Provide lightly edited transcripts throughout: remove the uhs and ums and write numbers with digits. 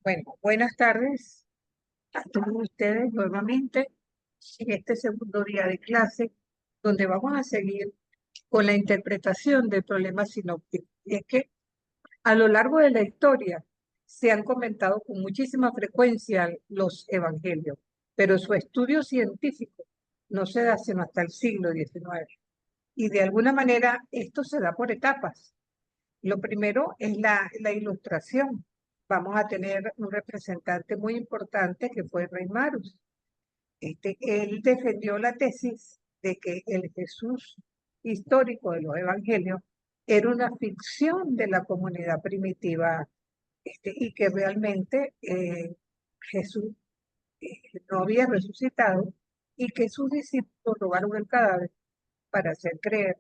Bueno, buenas tardes a todos ustedes nuevamente en este segundo día de clase, donde vamos a seguir con la interpretación del problema sinóptico. Y es que a lo largo de la historia se han comentado con muchísima frecuencia los evangelios, pero su estudio científico no se da sino hasta el siglo XIX. Y de alguna manera esto se da por etapas. Lo primero es la ilustración. Vamos a tener un representante muy importante que fue Rey Marus. Él defendió la tesis de que el Jesús histórico de los evangelios era una ficción de la comunidad primitiva, y que realmente Jesús no había resucitado y que sus discípulos robaron el cadáver para hacer creer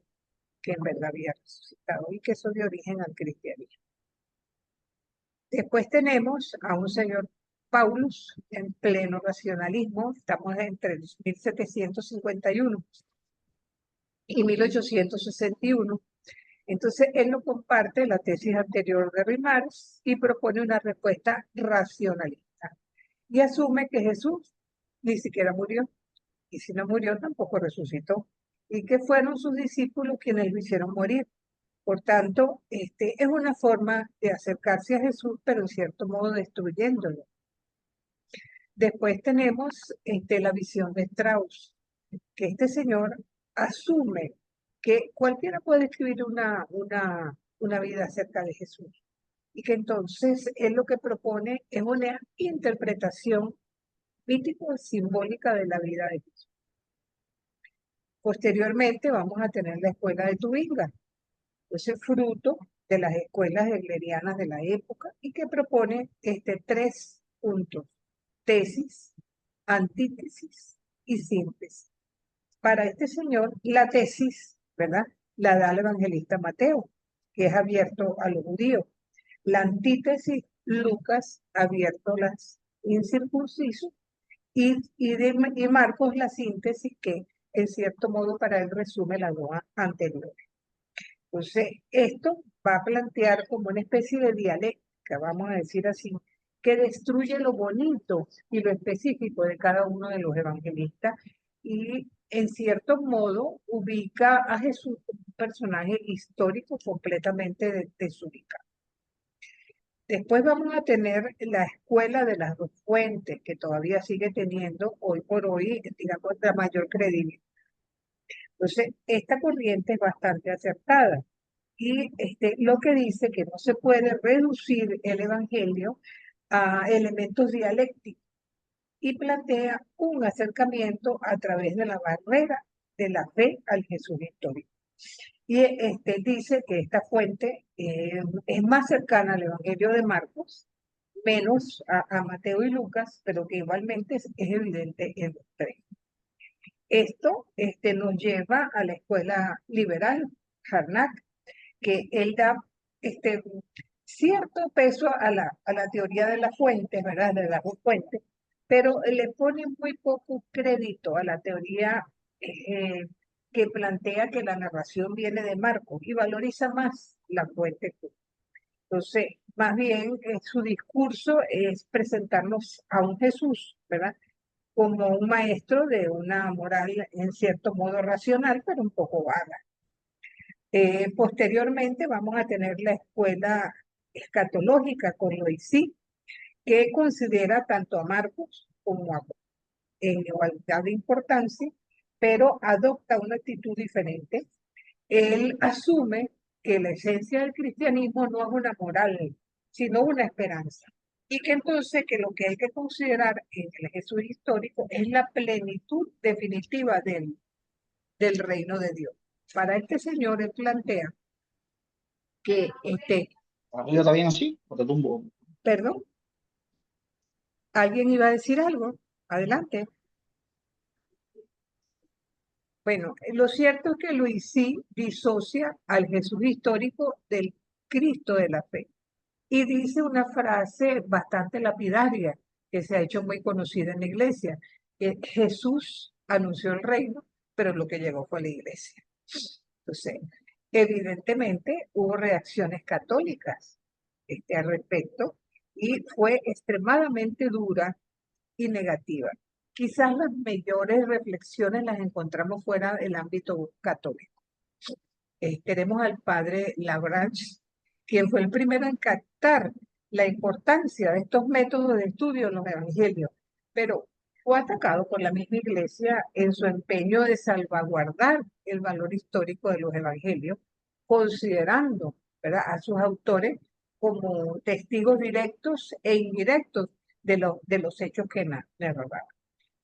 que en verdad había resucitado y que eso dio origen al cristianismo. Después tenemos a un señor Paulus en pleno racionalismo, estamos entre 1751 y 1861. Entonces, él no comparte la tesis anterior de Rimars y propone una respuesta racionalista y asume que Jesús ni siquiera murió, y si no murió tampoco resucitó, y que fueron sus discípulos quienes lo hicieron morir. Por tanto, es una forma de acercarse a Jesús, pero en cierto modo destruyéndolo. Después tenemos la visión de Strauss, que este señor asume que cualquiera puede escribir una vida acerca de Jesús y que entonces él lo que propone es una interpretación mítico-simbólica de la vida de Jesús. Posteriormente vamos a tener la escuela de Tubinga, ese fruto de las escuelas heglerianas de la época y que propone tres puntos: tesis, antítesis y síntesis. Para este señor, la tesis, ¿verdad?, la da el evangelista Mateo, que es abierto a los judíos. La antítesis, Lucas, abierto a los incircuncisos, y Marcos, la síntesis, que en cierto modo para él resume las dos anteriores. Entonces, esto va a plantear como una especie de dialéctica, vamos a decir así, que destruye lo bonito y lo específico de cada uno de los evangelistas y en cierto modo ubica a Jesús como un personaje histórico completamente desubicado. Después vamos a tener la escuela de las dos fuentes, que todavía sigue teniendo hoy por hoy, digamos, la mayor credibilidad. Entonces, esta corriente es bastante acertada y lo que dice que no se puede reducir el evangelio a elementos dialécticos y plantea un acercamiento a través de la barrera de la fe al Jesús histórico. Y dice que esta fuente es más cercana al Evangelio de Marcos, menos a Mateo y Lucas, pero que igualmente es evidente en los tres. Esto nos lleva a la escuela liberal, Harnack, que él da este, cierto peso a la teoría de las fuentes, ¿verdad? De las dos fuentes, pero le pone muy poco crédito a la teoría eh, que plantea que la narración viene de Marcos y valoriza más la fuente. Entonces, más bien su discurso es presentarnos a un Jesús, ¿verdad?, como un maestro de una moral en cierto modo racional, pero un poco vaga. Posteriormente vamos a tener la escuela escatológica con Loisy, que considera tanto a Marcos como a en igualdad de importancia, pero adopta una actitud diferente. Él asume que la esencia del cristianismo no es una moral, sino una esperanza. Y que entonces que lo que hay que considerar en el Jesús histórico es la plenitud definitiva del reino de Dios. Para este señor él plantea que, ¿Arriba está bien así? ¿O te tumbo? perdón, ¿alguien iba a decir algo? Adelante. Bueno, lo cierto es que Luisí disocia al Jesús histórico del Cristo de la fe y dice una frase bastante lapidaria que se ha hecho muy conocida en la iglesia, que Jesús anunció el reino, pero lo que llegó fue la iglesia. Entonces, evidentemente hubo reacciones católicas al respecto y fue extremadamente dura y negativa. Quizás las mayores reflexiones las encontramos fuera del ámbito católico. Tenemos al padre Lagrange, quien fue el primero en captar la importancia de estos métodos de estudio en los evangelios, pero fue atacado por la misma iglesia en su empeño de salvaguardar el valor histórico de los evangelios, considerando, ¿verdad?, a sus autores como testigos directos e indirectos de los hechos que narraban.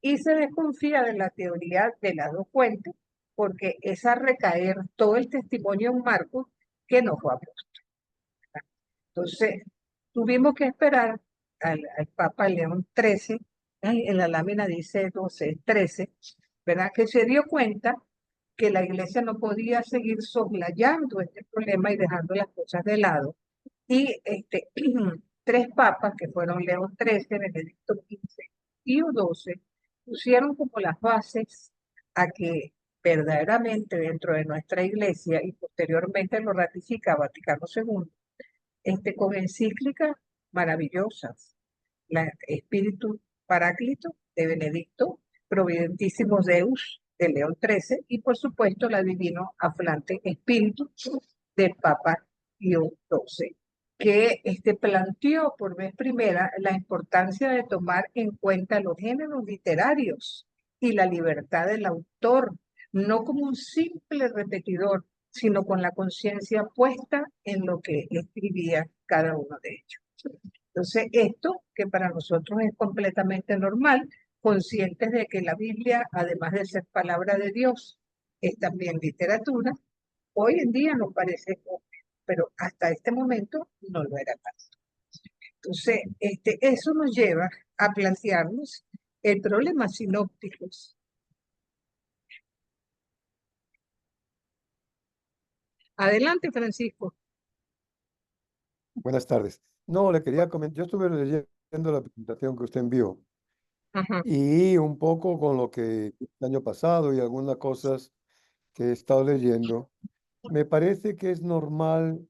Y se desconfía de la teoría de las dos fuentes, porque es a recaer todo el testimonio en Marcos que no fue apóstol. Entonces, tuvimos que esperar al Papa León XIII, en la lámina dice 12, 13, ¿verdad?, que se dio cuenta que la iglesia no podía seguir soslayando este problema y dejando las cosas de lado. Y tres papas, que fueron León XIII, Benedicto XV y Pío XII, pusieron como las bases a que verdaderamente dentro de nuestra iglesia, y posteriormente lo ratifica Vaticano II, con encíclicas maravillosas, la Espíritu Paráclito de Benedicto, Providentísimos Deus de León XIII y por supuesto la Divino Aflante Espíritu del Papa Pío XII, que planteó por vez primera la importancia de tomar en cuenta los géneros literarios y la libertad del autor, no como un simple repetidor, sino con la conciencia puesta en lo que escribía cada uno de ellos. Entonces, esto que para nosotros es completamente normal, conscientes de que la Biblia, además de ser palabra de Dios, es también literatura, hoy en día nos parece obvio, pero hasta este momento no lo era tanto. Entonces, eso nos lleva a plantearnos el problema sinópticos. Adelante, Francisco. Buenas tardes. No, le quería comentar, yo estuve leyendo la presentación que usted envió Ajá. y un poco con lo que el año pasado y algunas cosas que he estado leyendo, me parece que es normal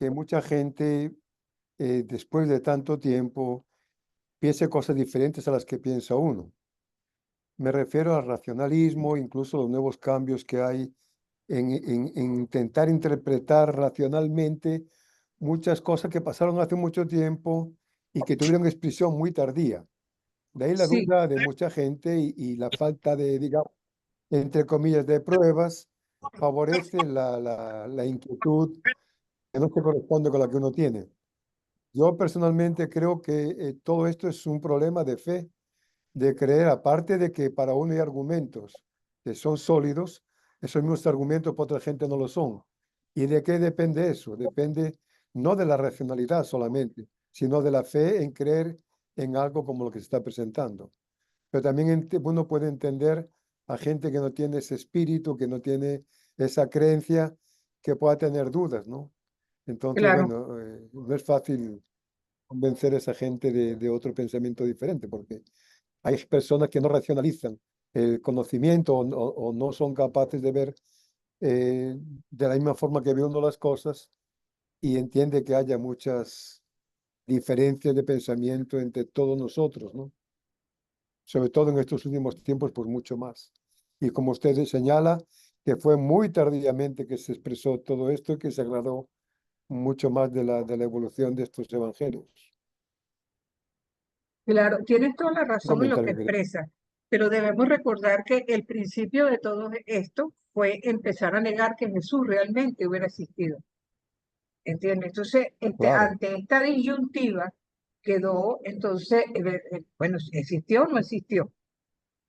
que mucha gente, después de tanto tiempo, piense cosas diferentes a las que piensa uno. Me refiero al racionalismo, incluso los nuevos cambios que hay en intentar interpretar racionalmente muchas cosas que pasaron hace mucho tiempo y que tuvieron expresión muy tardía. De ahí la Sí, duda de mucha gente y la falta de, digamos, entre comillas, de pruebas, favorece la inquietud que no se corresponde con la que uno tiene. Yo personalmente creo que todo esto es un problema de fe, de creer, aparte de que para uno hay argumentos que son sólidos, esos mismos argumentos para otra gente no lo son. ¿Y de qué depende eso? Depende no de la racionalidad solamente, sino de la fe en creer en algo como lo que se está presentando. Pero también uno puede entender a gente que no tiene ese espíritu, que no tiene esa creencia, que pueda tener dudas, ¿no? Entonces, claro. bueno, no es fácil convencer a esa gente de otro pensamiento diferente, porque hay personas que no racionalizan el conocimiento o no son capaces de ver de la misma forma que ve uno las cosas y entiende que haya muchas diferencias de pensamiento entre todos nosotros, ¿no? Sobre todo en estos últimos tiempos, pues mucho más. Y como usted señala, que fue muy tardíamente que se expresó todo esto y que se aclaró mucho más de la evolución de estos evangelios. Claro, tienes toda la Un razón en lo que comentario que expresa, pero debemos recordar que el principio de todo esto fue empezar a negar que Jesús realmente hubiera existido. ¿Entiendes? Entonces, claro, ante esta disyuntiva quedó, entonces, bueno, si existió o no existió.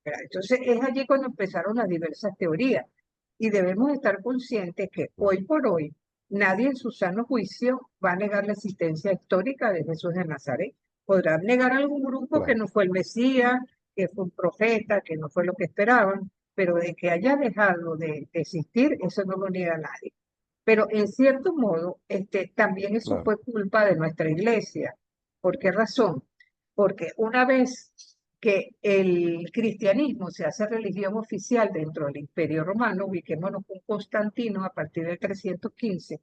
¿Verdad? Entonces, es allí cuando empezaron las diversas teorías. Y debemos estar conscientes que hoy por hoy nadie en su sano juicio va a negar la existencia histórica de Jesús de Nazaret. Podrán negar algún grupo que claro, no fue el Mesías, que fue un profeta, que no fue lo que esperaban, pero de que haya dejado de existir, eso no lo niega nadie. Pero en cierto modo, también eso claro, fue culpa de nuestra iglesia. ¿Por qué razón? Porque una vez que el cristianismo se hace religión oficial dentro del Imperio Romano, ubiquémonos con Constantino a partir del 315,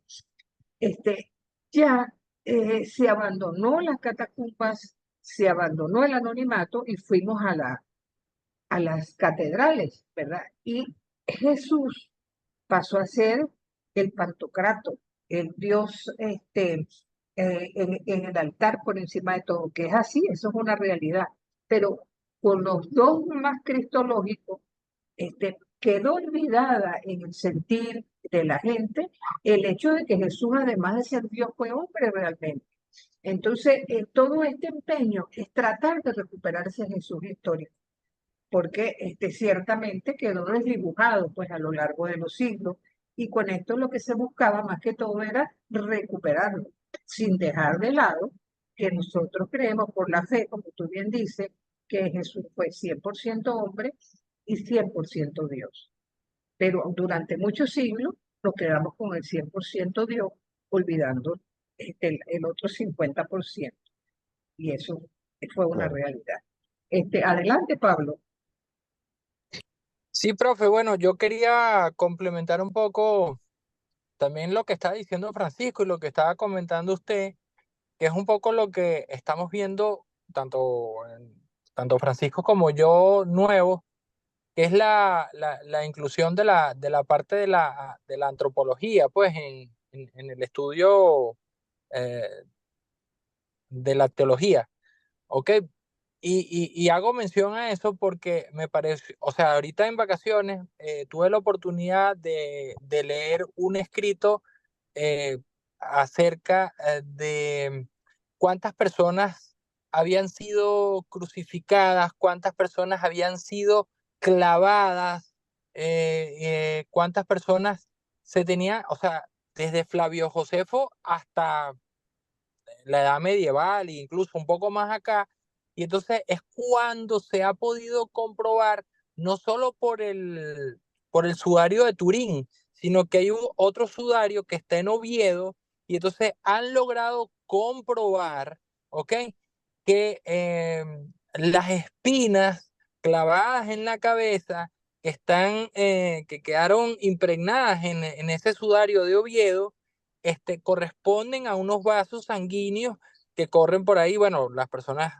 ya se abandonó las catacumbas, se abandonó el anonimato y fuimos a las catedrales, ¿verdad? Y Jesús pasó a ser el Pantocrato, el Dios en el altar por encima de todo, que es así, eso es una realidad. Pero con los dogmas cristológicos, quedó olvidada en el sentir de la gente el hecho de que Jesús, además de ser Dios, fue hombre realmente. Entonces, todo este empeño es tratar de recuperar ese Jesús histórico, porque ciertamente quedó desdibujado pues, a lo largo de los siglos, y con esto lo que se buscaba más que todo era recuperarlo, sin dejar de lado que nosotros creemos por la fe, como tú bien dices, que Jesús fue 100% hombre y 100% Dios. Pero durante muchos siglos nos quedamos con el 100% Dios, olvidando el otro 50%. Y eso fue una Claro. realidad. Adelante, Pablo. Sí, profe, bueno, yo quería complementar un poco también lo que está diciendo Francisco y lo que estaba comentando usted, que es un poco lo que estamos viendo tanto Francisco como yo nuevo, que es la inclusión de la parte de la antropología, pues en el estudio eh, de la teología, ¿ok? Y hago mención a eso porque me parece, o sea, ahorita en vacaciones tuve la oportunidad de leer un escrito eh, acerca de cuántas personas habían sido crucificadas, cuántas personas habían sido clavadas, cuántas personas se tenía, o sea, desde Flavio Josefo hasta la edad medieval e incluso un poco más acá. Y entonces es cuando se ha podido comprobar, no solo por el sudario de Turín, sino que hay otro sudario que está en Oviedo, y entonces han logrado comprobar, ¿ok? Que las espinas clavadas en la cabeza que quedaron impregnadas en ese sudario de Oviedo, corresponden a unos vasos sanguíneos que corren por ahí. Bueno, las personas,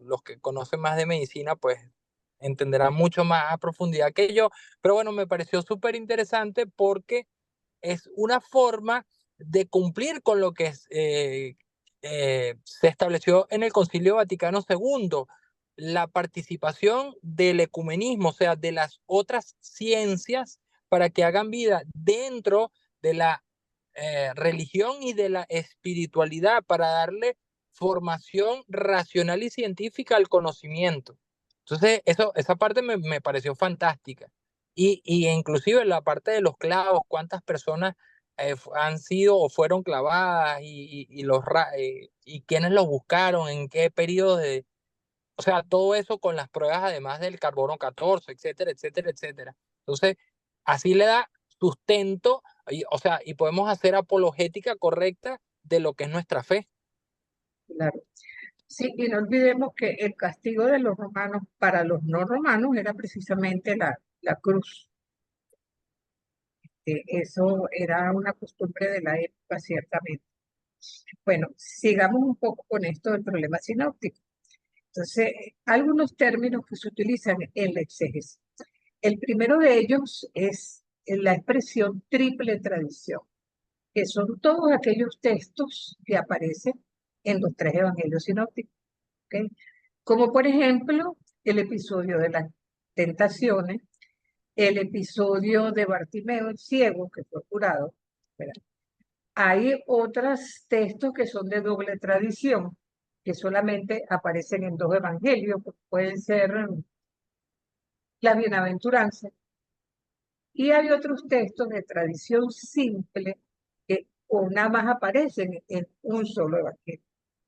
los que conocen más de medicina, pues entenderán mucho más a profundidad que yo, pero bueno, me pareció súper interesante porque es una forma de cumplir con lo que se estableció en el Concilio Vaticano II, la participación del ecumenismo, o sea, de las otras ciencias para que hagan vida dentro de la religión y de la espiritualidad, para darle formación racional y científica al conocimiento. Entonces, esa parte me pareció fantástica. Y inclusive la parte de los clavos, cuántas personas han sido o fueron clavadas y quiénes los buscaron, en qué periodo o sea, todo eso con las pruebas además del carbono 14, etcétera, etcétera, etcétera. Entonces, así le da sustento, o sea, y podemos hacer apologética correcta de lo que es nuestra fe. Claro. Sí, y no olvidemos que el castigo de los romanos para los no romanos era precisamente la cruz. Eso era una costumbre de la época, ciertamente. Bueno, sigamos un poco con esto del problema sinóptico. Entonces, algunos términos que se utilizan en la exégesis. El primero de ellos es la expresión triple tradición, que son todos aquellos textos que aparecen en los tres evangelios sinópticos. ¿Okay? Como por ejemplo el episodio de las tentaciones, el episodio de Bartimeo el ciego, que fue curado. ¿Verdad? Hay otros textos que son de doble tradición, que solamente aparecen en dos evangelios, pueden ser la bienaventuranza, y hay otros textos de tradición simple que o nada más aparecen en un solo evangelio,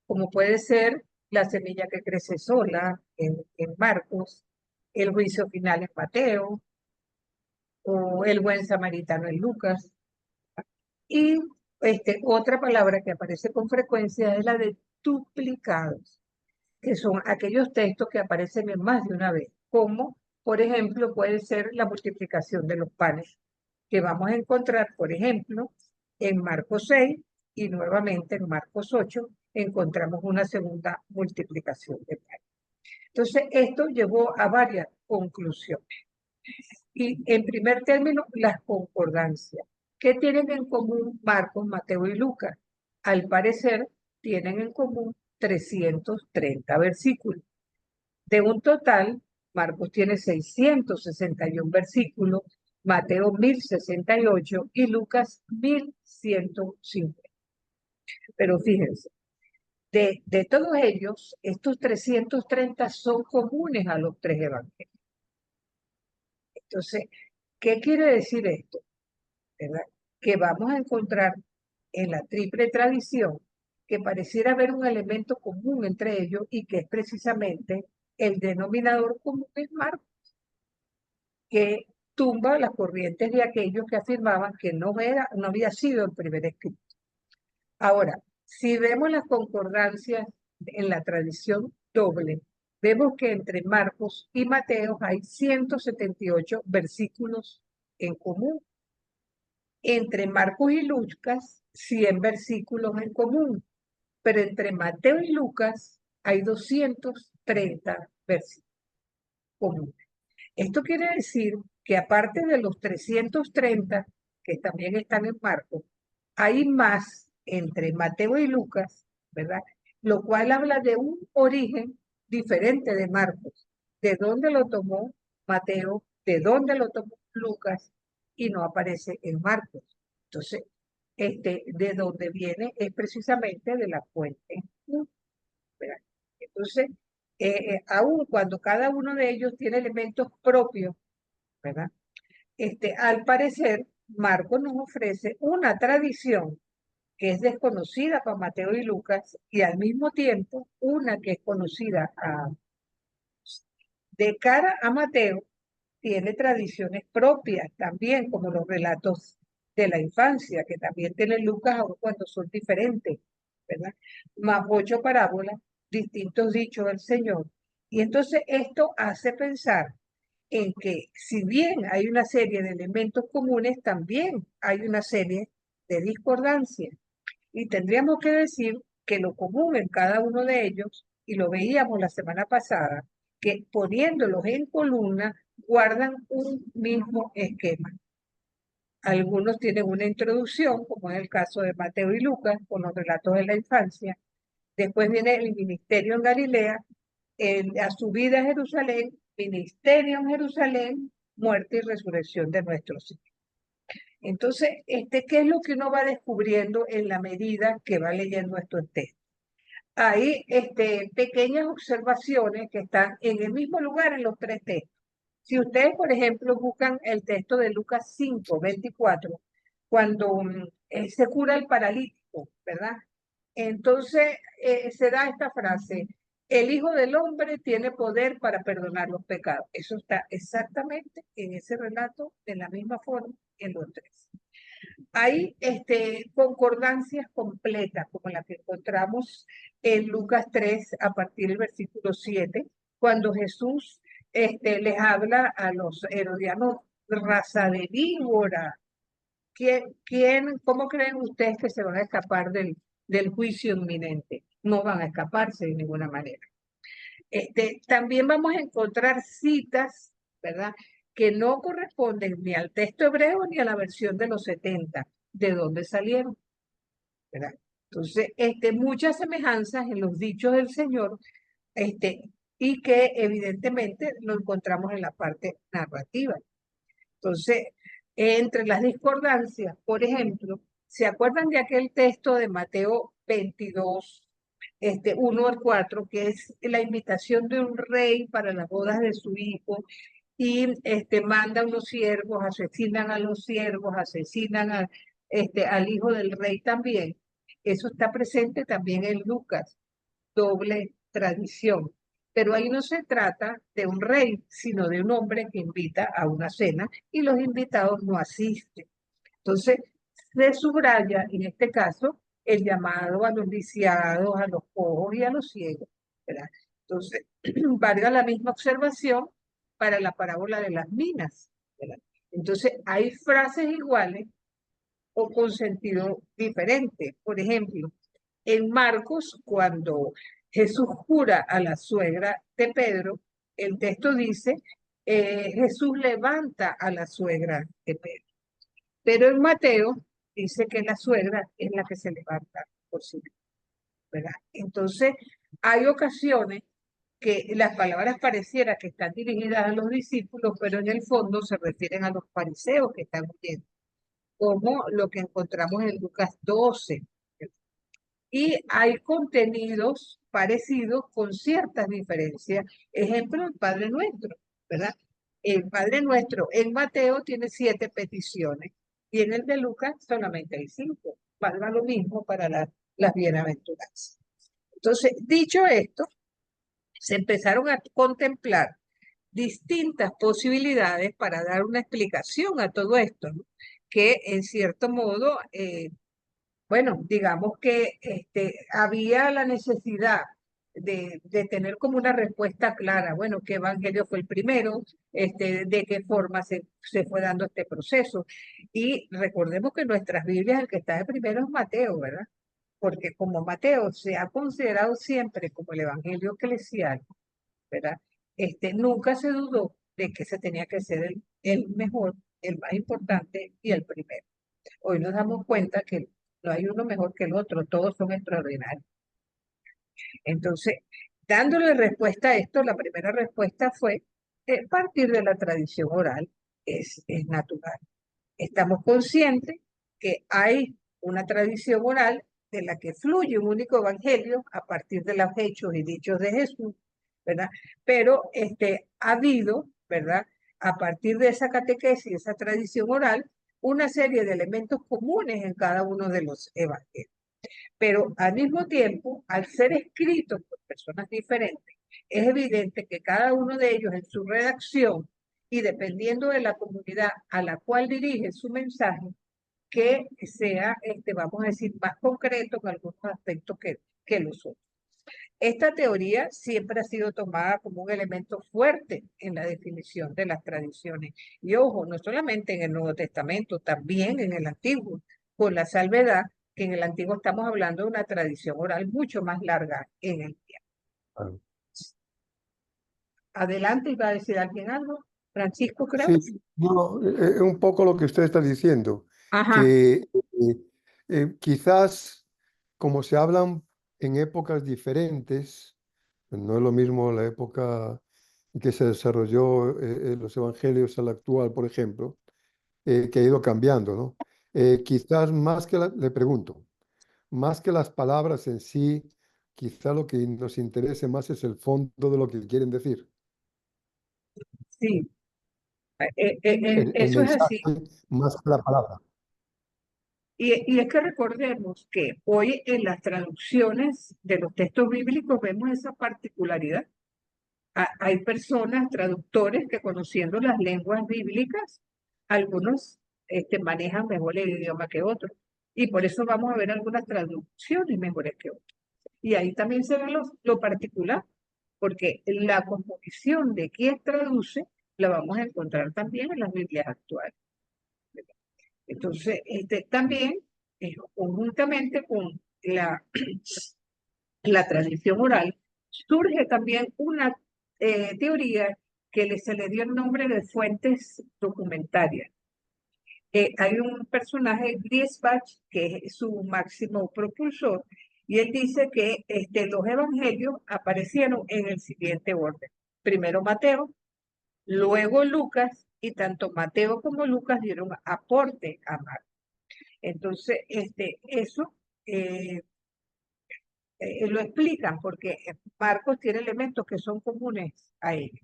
como puede ser la semilla que crece sola en Marcos, el juicio final en Mateo, o el buen samaritano en Lucas. Y otra palabra que aparece con frecuencia es la de duplicados, que son aquellos textos que aparecen en más de una vez, como por ejemplo puede ser la multiplicación de los panes, que vamos a encontrar, por ejemplo, en Marcos 6 y nuevamente en Marcos 8 encontramos una segunda multiplicación de panes. Entonces, esto llevó a varias conclusiones. Y en primer término, las concordancias. ¿Qué tienen en común Marcos, Mateo y Lucas? Al parecer, tienen en común 330 versículos. De un total, Marcos tiene 661 versículos, Mateo 1068 y Lucas 1150. Pero fíjense, de todos ellos, estos 330 son comunes a los tres evangelios. Entonces, ¿qué quiere decir esto? ¿Verdad? Que vamos a encontrar en la triple tradición que pareciera haber un elemento común entre ellos y que es precisamente el denominador común de Marcos, que tumba las corrientes de aquellos que afirmaban que no había sido el primer escrito. Ahora, si vemos las concordancias en la tradición doble, vemos que entre Marcos y Mateo hay 178 versículos en común. Entre Marcos y Lucas, 100 versículos en común, pero entre Mateo y Lucas hay 230 versículos comunes. Esto quiere decir que aparte de los 330 que también están en Marcos, hay más entre Mateo y Lucas, ¿verdad? Lo cual habla de un origen diferente de Marcos, de dónde lo tomó Mateo, de dónde lo tomó Lucas, y no aparece en Marcos. Entonces, de dónde viene es precisamente de la fuente, ¿verdad? Entonces, aun cuando cada uno de ellos tiene elementos propios, ¿verdad? Al parecer, Marcos nos ofrece una tradición que es desconocida para Mateo y Lucas y al mismo tiempo una que es conocida de cara a Mateo, tiene tradiciones propias también, como los relatos de la infancia, que también tiene Lucas, aun cuando son diferentes, ¿verdad? Más 8 parábolas, distintos dichos del Señor. Y entonces esto hace pensar en que si bien hay una serie de elementos comunes, también hay una serie de discordancias. Y tendríamos que decir que lo común en cada uno de ellos, y lo veíamos la semana pasada, que poniéndolos en columna guardan un mismo esquema. Algunos tienen una introducción, como es el caso de Mateo y Lucas, con los relatos de la infancia. Después viene el ministerio en Galilea, la subida a Jerusalén, ministerio en Jerusalén, muerte y resurrección de nuestro Señor. Entonces, ¿qué es lo que uno va descubriendo en la medida que va leyendo estos textos? Hay pequeñas observaciones que están en el mismo lugar en los tres textos. Si ustedes, por ejemplo, buscan el texto de Lucas 5, 24, cuando se cura el paralítico, ¿verdad? Entonces se da esta frase: el Hijo del Hombre tiene poder para perdonar los pecados. Eso está exactamente en ese relato de la misma forma en los tres. Hay concordancias completas, como la que encontramos en Lucas 3 a partir del versículo 7, cuando Jesús les habla a los herodianos: raza de víbora. ¿Cómo creen ustedes que se van a escapar del juicio inminente? No van a escaparse de ninguna manera. También vamos a encontrar citas, ¿verdad?, que no corresponden ni al texto hebreo ni a la versión de los 70, de dónde salieron, ¿verdad? Entonces, muchas semejanzas en los dichos del Señor, y que evidentemente lo encontramos en la parte narrativa. Entonces, entre las discordancias, por ejemplo, ¿se acuerdan de aquel texto de Mateo 22, 1 al 4, que es la invitación de un rey para las bodas de su hijo? Y manda a unos siervos, asesinan a los siervos, asesinan al hijo del rey también. Eso está presente también en Lucas, doble tradición. Pero ahí no se trata de un rey, sino de un hombre que invita a una cena y los invitados no asisten. Entonces, se subraya en este caso el llamado a los lisiados, a los cojos y a los ciegos, ¿verdad? Entonces, valga la misma observación para la parábola de las minas, ¿verdad? Entonces, hay frases iguales o con sentido diferente. Por ejemplo, en Marcos, cuando Jesús cura a la suegra de Pedro, el texto dice, Jesús levanta a la suegra de Pedro. Pero en Mateo dice que la suegra es la que se levanta por sí misma, ¿verdad? Entonces, hay ocasiones que las palabras pareciera que están dirigidas a los discípulos, pero en el fondo se refieren a los fariseos que están oyendo, como lo que encontramos en Lucas 12. Y hay contenidos parecidos con ciertas diferencias. Ejemplo, el Padre Nuestro, ¿verdad? El Padre Nuestro en Mateo tiene 7 peticiones y en el de Lucas solamente hay 5. Valga lo mismo para las bienaventuranzas. Entonces, dicho esto, se empezaron a contemplar distintas posibilidades para dar una explicación a todo esto, ¿no? Que en cierto modo, bueno, digamos que había la necesidad de tener como una respuesta clara, bueno, qué evangelio fue el primero, de qué forma se fue dando este proceso. Y recordemos que en nuestras Biblias el que está de primero es Mateo, ¿verdad? Porque como Mateo se ha considerado siempre como el evangelio eclesial, ¿verdad? Nunca se dudó de que ese tenía que ser el mejor, el más importante y el primero. Hoy nos damos cuenta que no hay uno mejor que el otro, todos son extraordinarios. Entonces, dándole respuesta a esto, la primera respuesta fue partir de la tradición oral, es natural. Estamos conscientes que hay una tradición oral de la que fluye un único evangelio a partir de los hechos y dichos de Jesús, ¿verdad? Pero ha habido, ¿verdad? A partir de esa catequesis, esa tradición oral, una serie de elementos comunes en cada uno de los evangelios. Pero al mismo tiempo, al ser escritos por personas diferentes, es evidente que cada uno de ellos en su redacción y dependiendo de la comunidad a la cual dirige su mensaje, que sea, vamos a decir, más concreto en algunos aspectos que los otros. Esta teoría siempre ha sido tomada como un elemento fuerte en la definición de las tradiciones. Y ojo, no solamente en el Nuevo Testamento, también en el Antiguo, con la salvedad que en el Antiguo estamos hablando de una tradición oral mucho más larga en el tiempo. Adelante, ¿iba a decir alguien algo? Francisco, creo. Sí, no, un poco lo que usted está diciendo, Ajá, que quizás como se hablan en épocas diferentes, no es lo mismo la época en que se desarrolló los evangelios a la actual, por ejemplo, que ha ido cambiando, ¿no? Quizás más que, le pregunto, más que las palabras en sí, quizás lo que nos interese más es el fondo de lo que quieren decir, sí, el eso es mensaje así. más que la palabra. Y es que recordemos que hoy en las traducciones de los textos bíblicos vemos esa particularidad. Hay personas, traductores, que conociendo las lenguas bíblicas, algunos manejan mejor el idioma que otros. Y por eso vamos a ver algunas traducciones mejores que otras. Y ahí también se ve lo particular, porque la composición de quien traduce la vamos a encontrar también en las Biblias actuales. Entonces, también, conjuntamente con la tradición oral, surge también una teoría que se le dio el nombre de fuentes documentarias. Hay un personaje, Griesbach, que es su máximo propulsor, y él dice que los evangelios aparecieron en el siguiente orden. Primero Mateo, luego Lucas, y tanto Mateo como Lucas dieron aporte a Marcos. Entonces, eso lo explican porque Marcos tiene elementos que son comunes a ellos.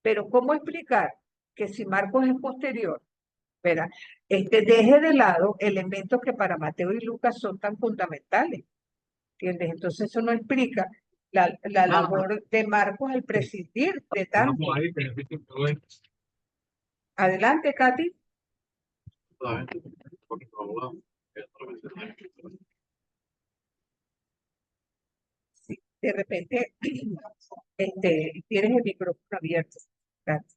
Pero ¿cómo explicar que si Marcos es posterior, ¿verdad? Deje de lado elementos que para Mateo y Lucas son tan fundamentales, ¿entiendes? Entonces eso no explica la labor de Marcos al prescindir de tanto. Adelante, Katy. Sí, de repente tienes el micrófono abierto, Katy.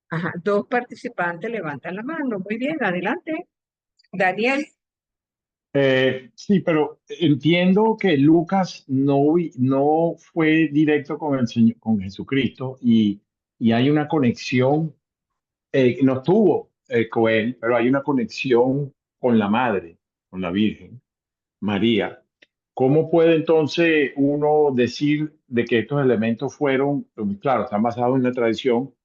Ajá, 2 participantes levantan la mano. Muy bien, adelante. Daniel. Sí, pero entiendo que Lucas no fue directo con el Señor, con Jesucristo y hay una conexión, no estuvo con él, pero hay una conexión con la Madre, con la Virgen María. ¿Cómo puede entonces uno decir de que estos elementos fueron, claro, están basados en la tradición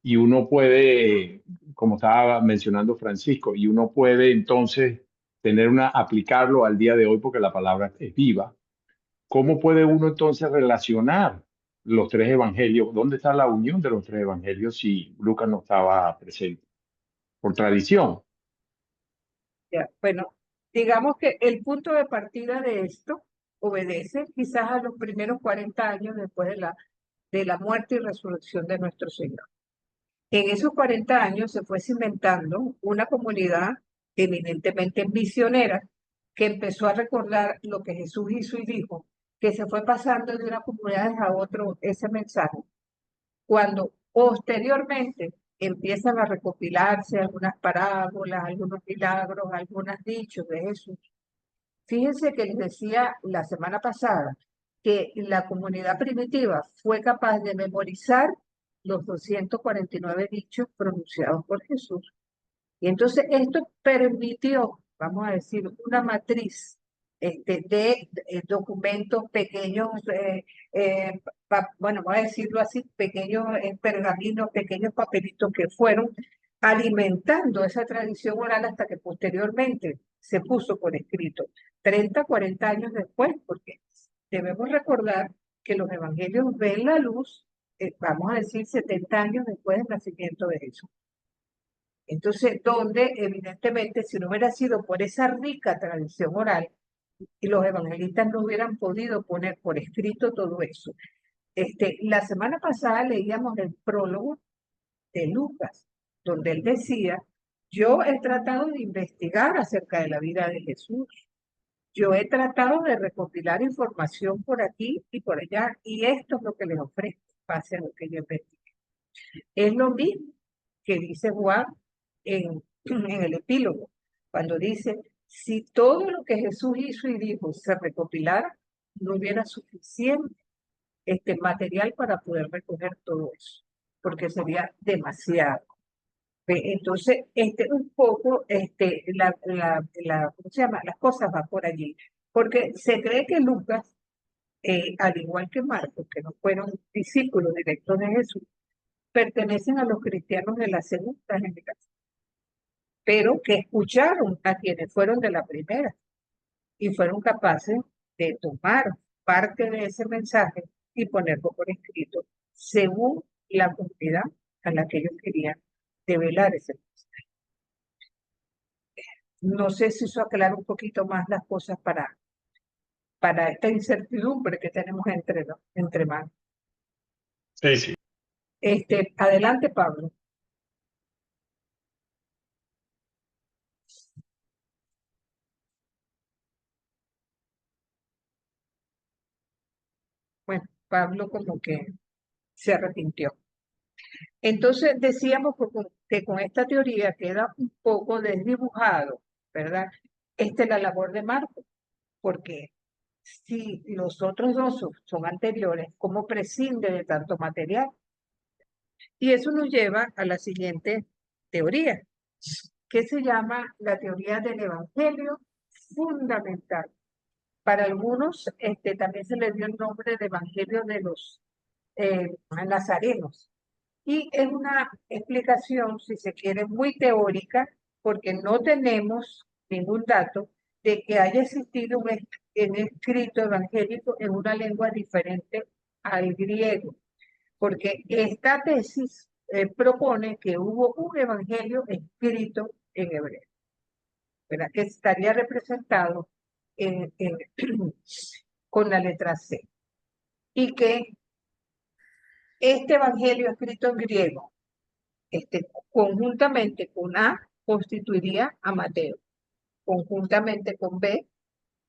y uno puede, como estaba mencionando Francisco, y uno puede entonces aplicarlo al día de hoy porque la palabra es viva? ¿Cómo puede uno entonces relacionar los tres evangelios? ¿Dónde está la unión de los tres evangelios si Lucas no estaba presente? Por tradición. Ya, bueno, digamos que el punto de partida de esto obedece quizás a los primeros 40 años después de la muerte y resurrección de nuestro Señor. En esos 40 años se fue cimentando una comunidad eminentemente misionera que empezó a recordar lo que Jesús hizo y dijo, que se fue pasando de una comunidad a otro ese mensaje. Cuando posteriormente empiezan a recopilarse algunas parábolas, algunos milagros, algunos dichos de Jesús. Fíjense que les decía la semana pasada que la comunidad primitiva fue capaz de memorizar los 249 dichos pronunciados por Jesús. Y entonces esto permitió, vamos a decir, una matriz de documentos pequeños, bueno, voy a decirlo así, pequeños pergaminos, pequeños papelitos que fueron alimentando esa tradición oral hasta que posteriormente se puso por escrito, 30, 40 años después, porque debemos recordar que los evangelios ven la luz, vamos a decir, 70 años después del nacimiento de Jesús. Entonces, donde evidentemente, si no hubiera sido por esa rica tradición oral, y los evangelistas no hubieran podido poner por escrito todo eso. La semana pasada leíamos el prólogo de Lucas, donde él decía, yo he tratado de investigar acerca de la vida de Jesús, yo he tratado de recopilar información por aquí y por allá, y esto es lo que les ofrezco, pase a lo que yo investigué. Es lo mismo que dice Juan en el epílogo, cuando dice, si todo lo que Jesús hizo y dijo se recopilara, no hubiera suficiente material para poder recoger todo eso, porque sería demasiado. Entonces, un poco, ¿cómo se llama? Las cosas van por allí, porque se cree que Lucas, al igual que Marcos, que no fueron discípulos directos de Jesús, pertenecen a los cristianos de la segunda generación, pero que escucharon a quienes fueron de la primera y fueron capaces de tomar parte de ese mensaje y ponerlo por escrito según la comunidad a la que ellos querían develar ese mensaje. No sé si eso aclara un poquito más las cosas para esta incertidumbre que tenemos entre manos. Sí, sí. Adelante, Pablo. Bueno, Pablo como que se arrepintió. Entonces decíamos que con esta teoría queda un poco desdibujado, ¿verdad? Esta es la labor de Marcos, porque si los otros dos son anteriores, ¿cómo prescinde de tanto material? Y eso nos lleva a la siguiente teoría, que se llama la teoría del evangelio fundamental. Para algunos también se le dio el nombre de evangelio de los nazarenos. Y es una explicación, si se quiere, muy teórica, porque no tenemos ningún dato de que haya existido un escrito evangélico en una lengua diferente al griego, porque esta tesis propone que hubo un evangelio escrito en hebreo, ¿verdad? Que estaría representado con la letra C, y que este evangelio escrito en griego, conjuntamente con A, constituiría a Mateo. Conjuntamente con B,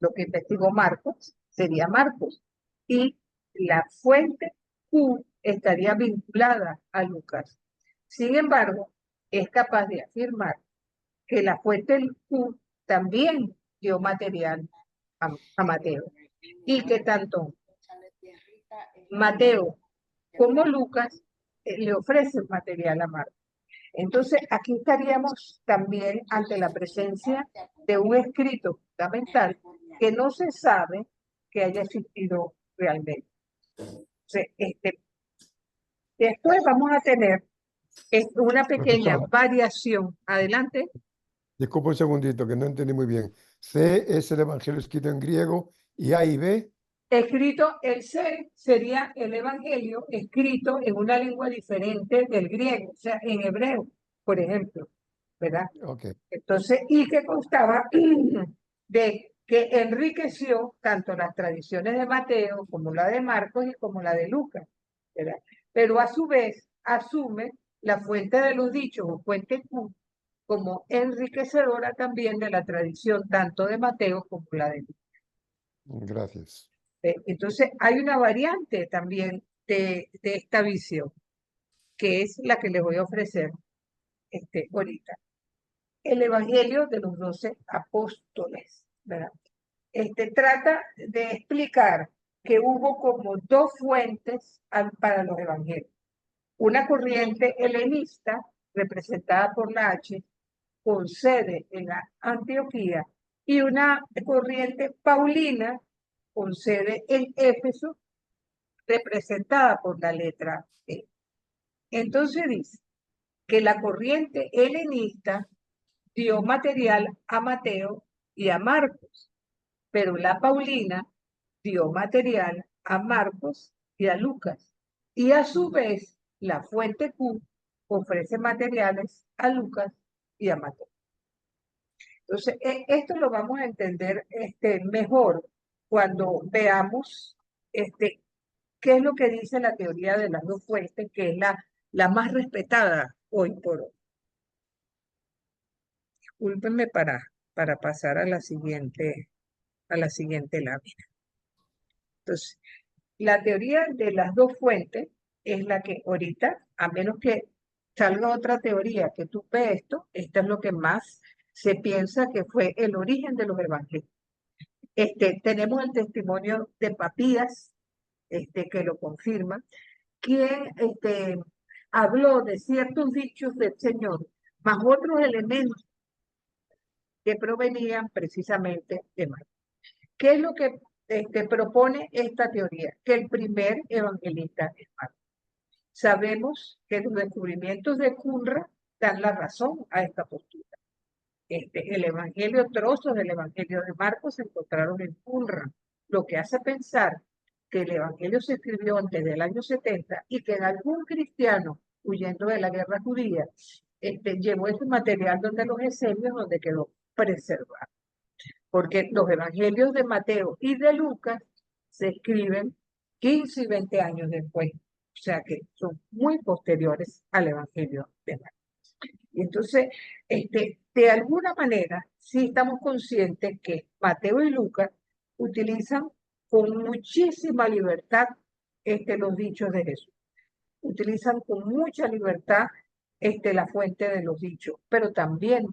lo que investigó Marcos, sería Marcos. Y la fuente Q estaría vinculada a Lucas. Sin embargo, es capaz de afirmar que la fuente Q también dio material a Mateo. Y que tanto Mateo como Lucas le ofrecen material a Marcos. Entonces, aquí estaríamos también ante la presencia de un escrito fundamental que no se sabe que haya existido realmente. Entonces, después vamos a tener una pequeña Profesor, variación. Adelante. disculpa un segundito, que no entendí muy bien. C es el Evangelio escrito en griego y A y B. Escrito, el C sería el Evangelio escrito en una lengua diferente del griego, o sea, en hebreo, por ejemplo, ¿verdad? Ok, Entonces, y que constaba de que enriqueció tanto las tradiciones de Mateo como la de Marcos y como la de Lucas, ¿verdad? Pero a su vez asume la fuente de los dichos o fuente Q como enriquecedora también de la tradición tanto de Mateo como la de Lucas. gracias. Entonces, hay una variante también de esta visión, que es la que les voy a ofrecer ahorita. El Evangelio de los 12 apóstoles, ¿verdad? Trata de explicar que hubo como dos fuentes para los evangelios. Una corriente helenista, representada por la H, con sede en la Antioquía, y una corriente paulina, con sede en Éfeso, representada por la letra E. Entonces dice que la corriente helenista dio material a Mateo y a Marcos, pero la paulina dio material a Marcos y a Lucas. Y a su vez, la fuente Q ofrece materiales a Lucas y a Mateo. Entonces, esto lo vamos a entender mejor cuando veamos qué es lo que dice la teoría de las dos fuentes, que es la más respetada hoy por hoy. Discúlpenme para pasar a la siguiente lámina. Entonces, la teoría de las dos fuentes es la que ahorita, a menos que salga otra teoría que tupe esto, esta es lo que más se piensa que fue el origen de los evangelios. Tenemos el testimonio de Papías, que lo confirma, quien habló de ciertos dichos del Señor, más otros elementos que provenían precisamente de Marcos. ¿Qué es lo que propone esta teoría? Que el primer evangelista es Marcos. Sabemos que los descubrimientos de Qumran dan la razón a esta postura. El evangelio, trozos del evangelio de Marcos se encontraron en Qumran, lo que hace pensar que el evangelio se escribió antes del año 70 y que en algún cristiano, huyendo de la guerra judía, llevó ese material donde los esenios, donde quedó preservado. Porque los evangelios de Mateo y de Lucas se escriben 15 y 20 años después, o sea que son muy posteriores al evangelio de Marcos. Y entonces, de alguna manera, sí estamos conscientes que Mateo y Lucas utilizan con muchísima libertad los dichos de Jesús. Utilizan con mucha libertad la fuente de los dichos, pero también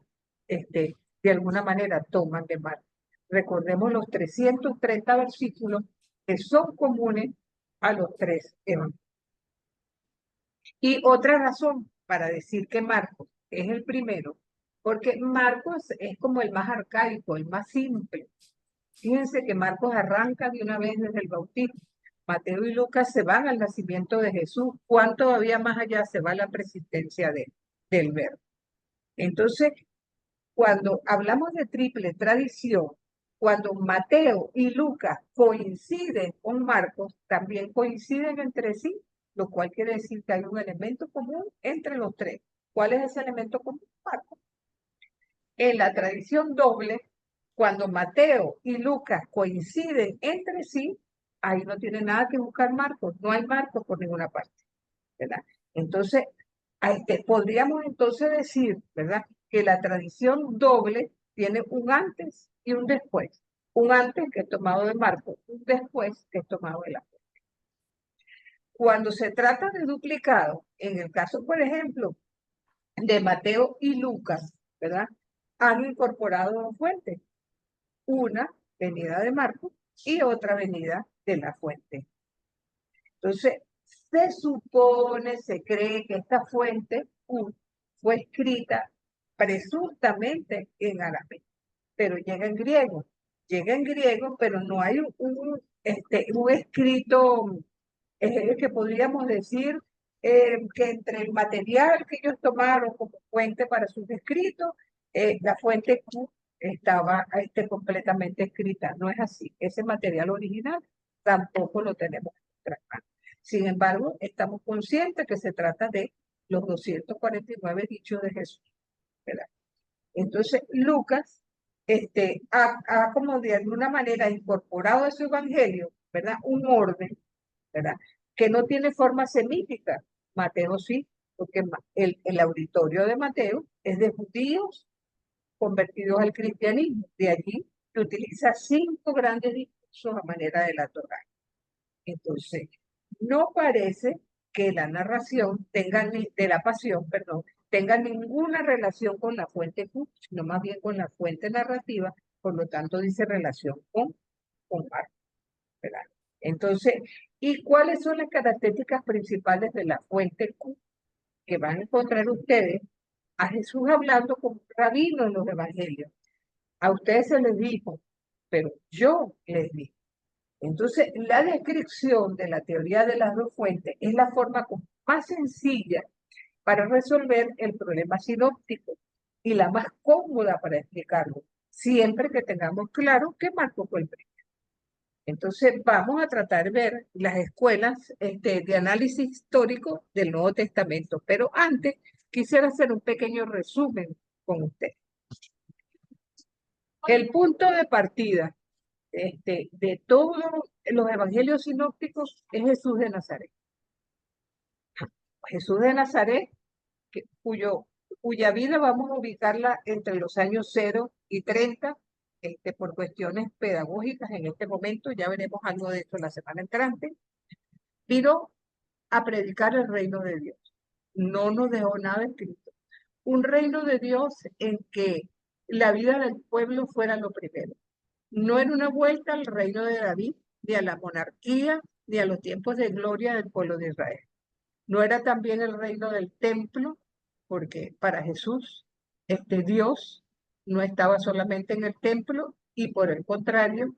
de alguna manera toman de Marcos. Recordemos los 330 versículos que son comunes a los tres evangelios. Y otra razón para decir que Marcos es el primero, porque Marcos es como el más arcaico, el más simple. Fíjense que Marcos arranca de una vez desde el bautismo. Mateo y Lucas se van al nacimiento de Jesús. Juan todavía más allá se va a la persistencia del Verbo. Entonces, cuando hablamos de triple tradición, cuando Mateo y Lucas coinciden con Marcos, también coinciden entre sí, lo cual quiere decir que hay un elemento común entre los tres. ¿Cuál es ese elemento común? Marcos. En la tradición doble, cuando Mateo y Lucas coinciden entre sí, ahí no tiene nada que buscar Marcos, no hay Marcos por ninguna parte, ¿verdad? Entonces, podríamos entonces decir, ¿verdad?, que la tradición doble tiene un antes y un después. Un antes que es tomado de Marcos, un después que es tomado de la fuente. Cuando se trata de duplicado, en el caso, por ejemplo, de Mateo y Lucas, ¿verdad?, han incorporado dos fuentes. una venida de Marcos y otra venida de la fuente. Entonces, se supone, se cree que esta fuente fue escrita presuntamente en árabe, pero llega en griego. Llega en griego, pero no hay un escrito que podríamos decir que entre el material que ellos tomaron como fuente para sus escritos, la fuente Q estaba completamente escrita. No es así. Ese material original tampoco lo tenemos en nuestras manos. Sin embargo, estamos conscientes que se trata de los 249 dichos de Jesús, ¿verdad? Entonces, Lucas ha como de alguna manera incorporado a su evangelio, ¿verdad? Un orden, ¿verdad? Que no tiene forma semítica. Mateo sí, porque el auditorio de Mateo es de judíos convertidos al cristianismo. De allí que utiliza 5 grandes discursos a manera de la Torá. Entonces, no parece que la narración de la pasión, perdón, tenga ninguna relación con la fuente Q, sino más bien con la fuente narrativa, por lo tanto dice relación con Marcos, ¿verdad? Entonces, ¿y cuáles son las características principales de la fuente Q? Que van a encontrar ustedes a Jesús hablando como un rabino en los evangelios. A ustedes se les dijo, pero yo les digo. Entonces, la descripción de la teoría de las dos fuentes es la forma más sencilla para resolver el problema sinóptico y la más cómoda para explicarlo, siempre que tengamos claro que Marcos fue el primero. Entonces, vamos a tratar de ver las escuelas de análisis histórico del Nuevo Testamento, pero antes quisiera hacer un pequeño resumen con usted. El punto de partida de todos los evangelios sinópticos es Jesús de Nazaret. Jesús de Nazaret, cuya vida vamos a ubicarla entre los años 0 y 30, por cuestiones pedagógicas en este momento, ya veremos algo de esto la semana entrante, vino a predicar el reino de Dios. No nos dejó nada escrito. Un reino de Dios en que la vida del pueblo fuera lo primero. No era una vuelta al reino de David, ni a la monarquía, ni a los tiempos de gloria del pueblo de Israel. No era también el reino del templo, porque para Jesús, Dios no estaba solamente en el templo y por el contrario,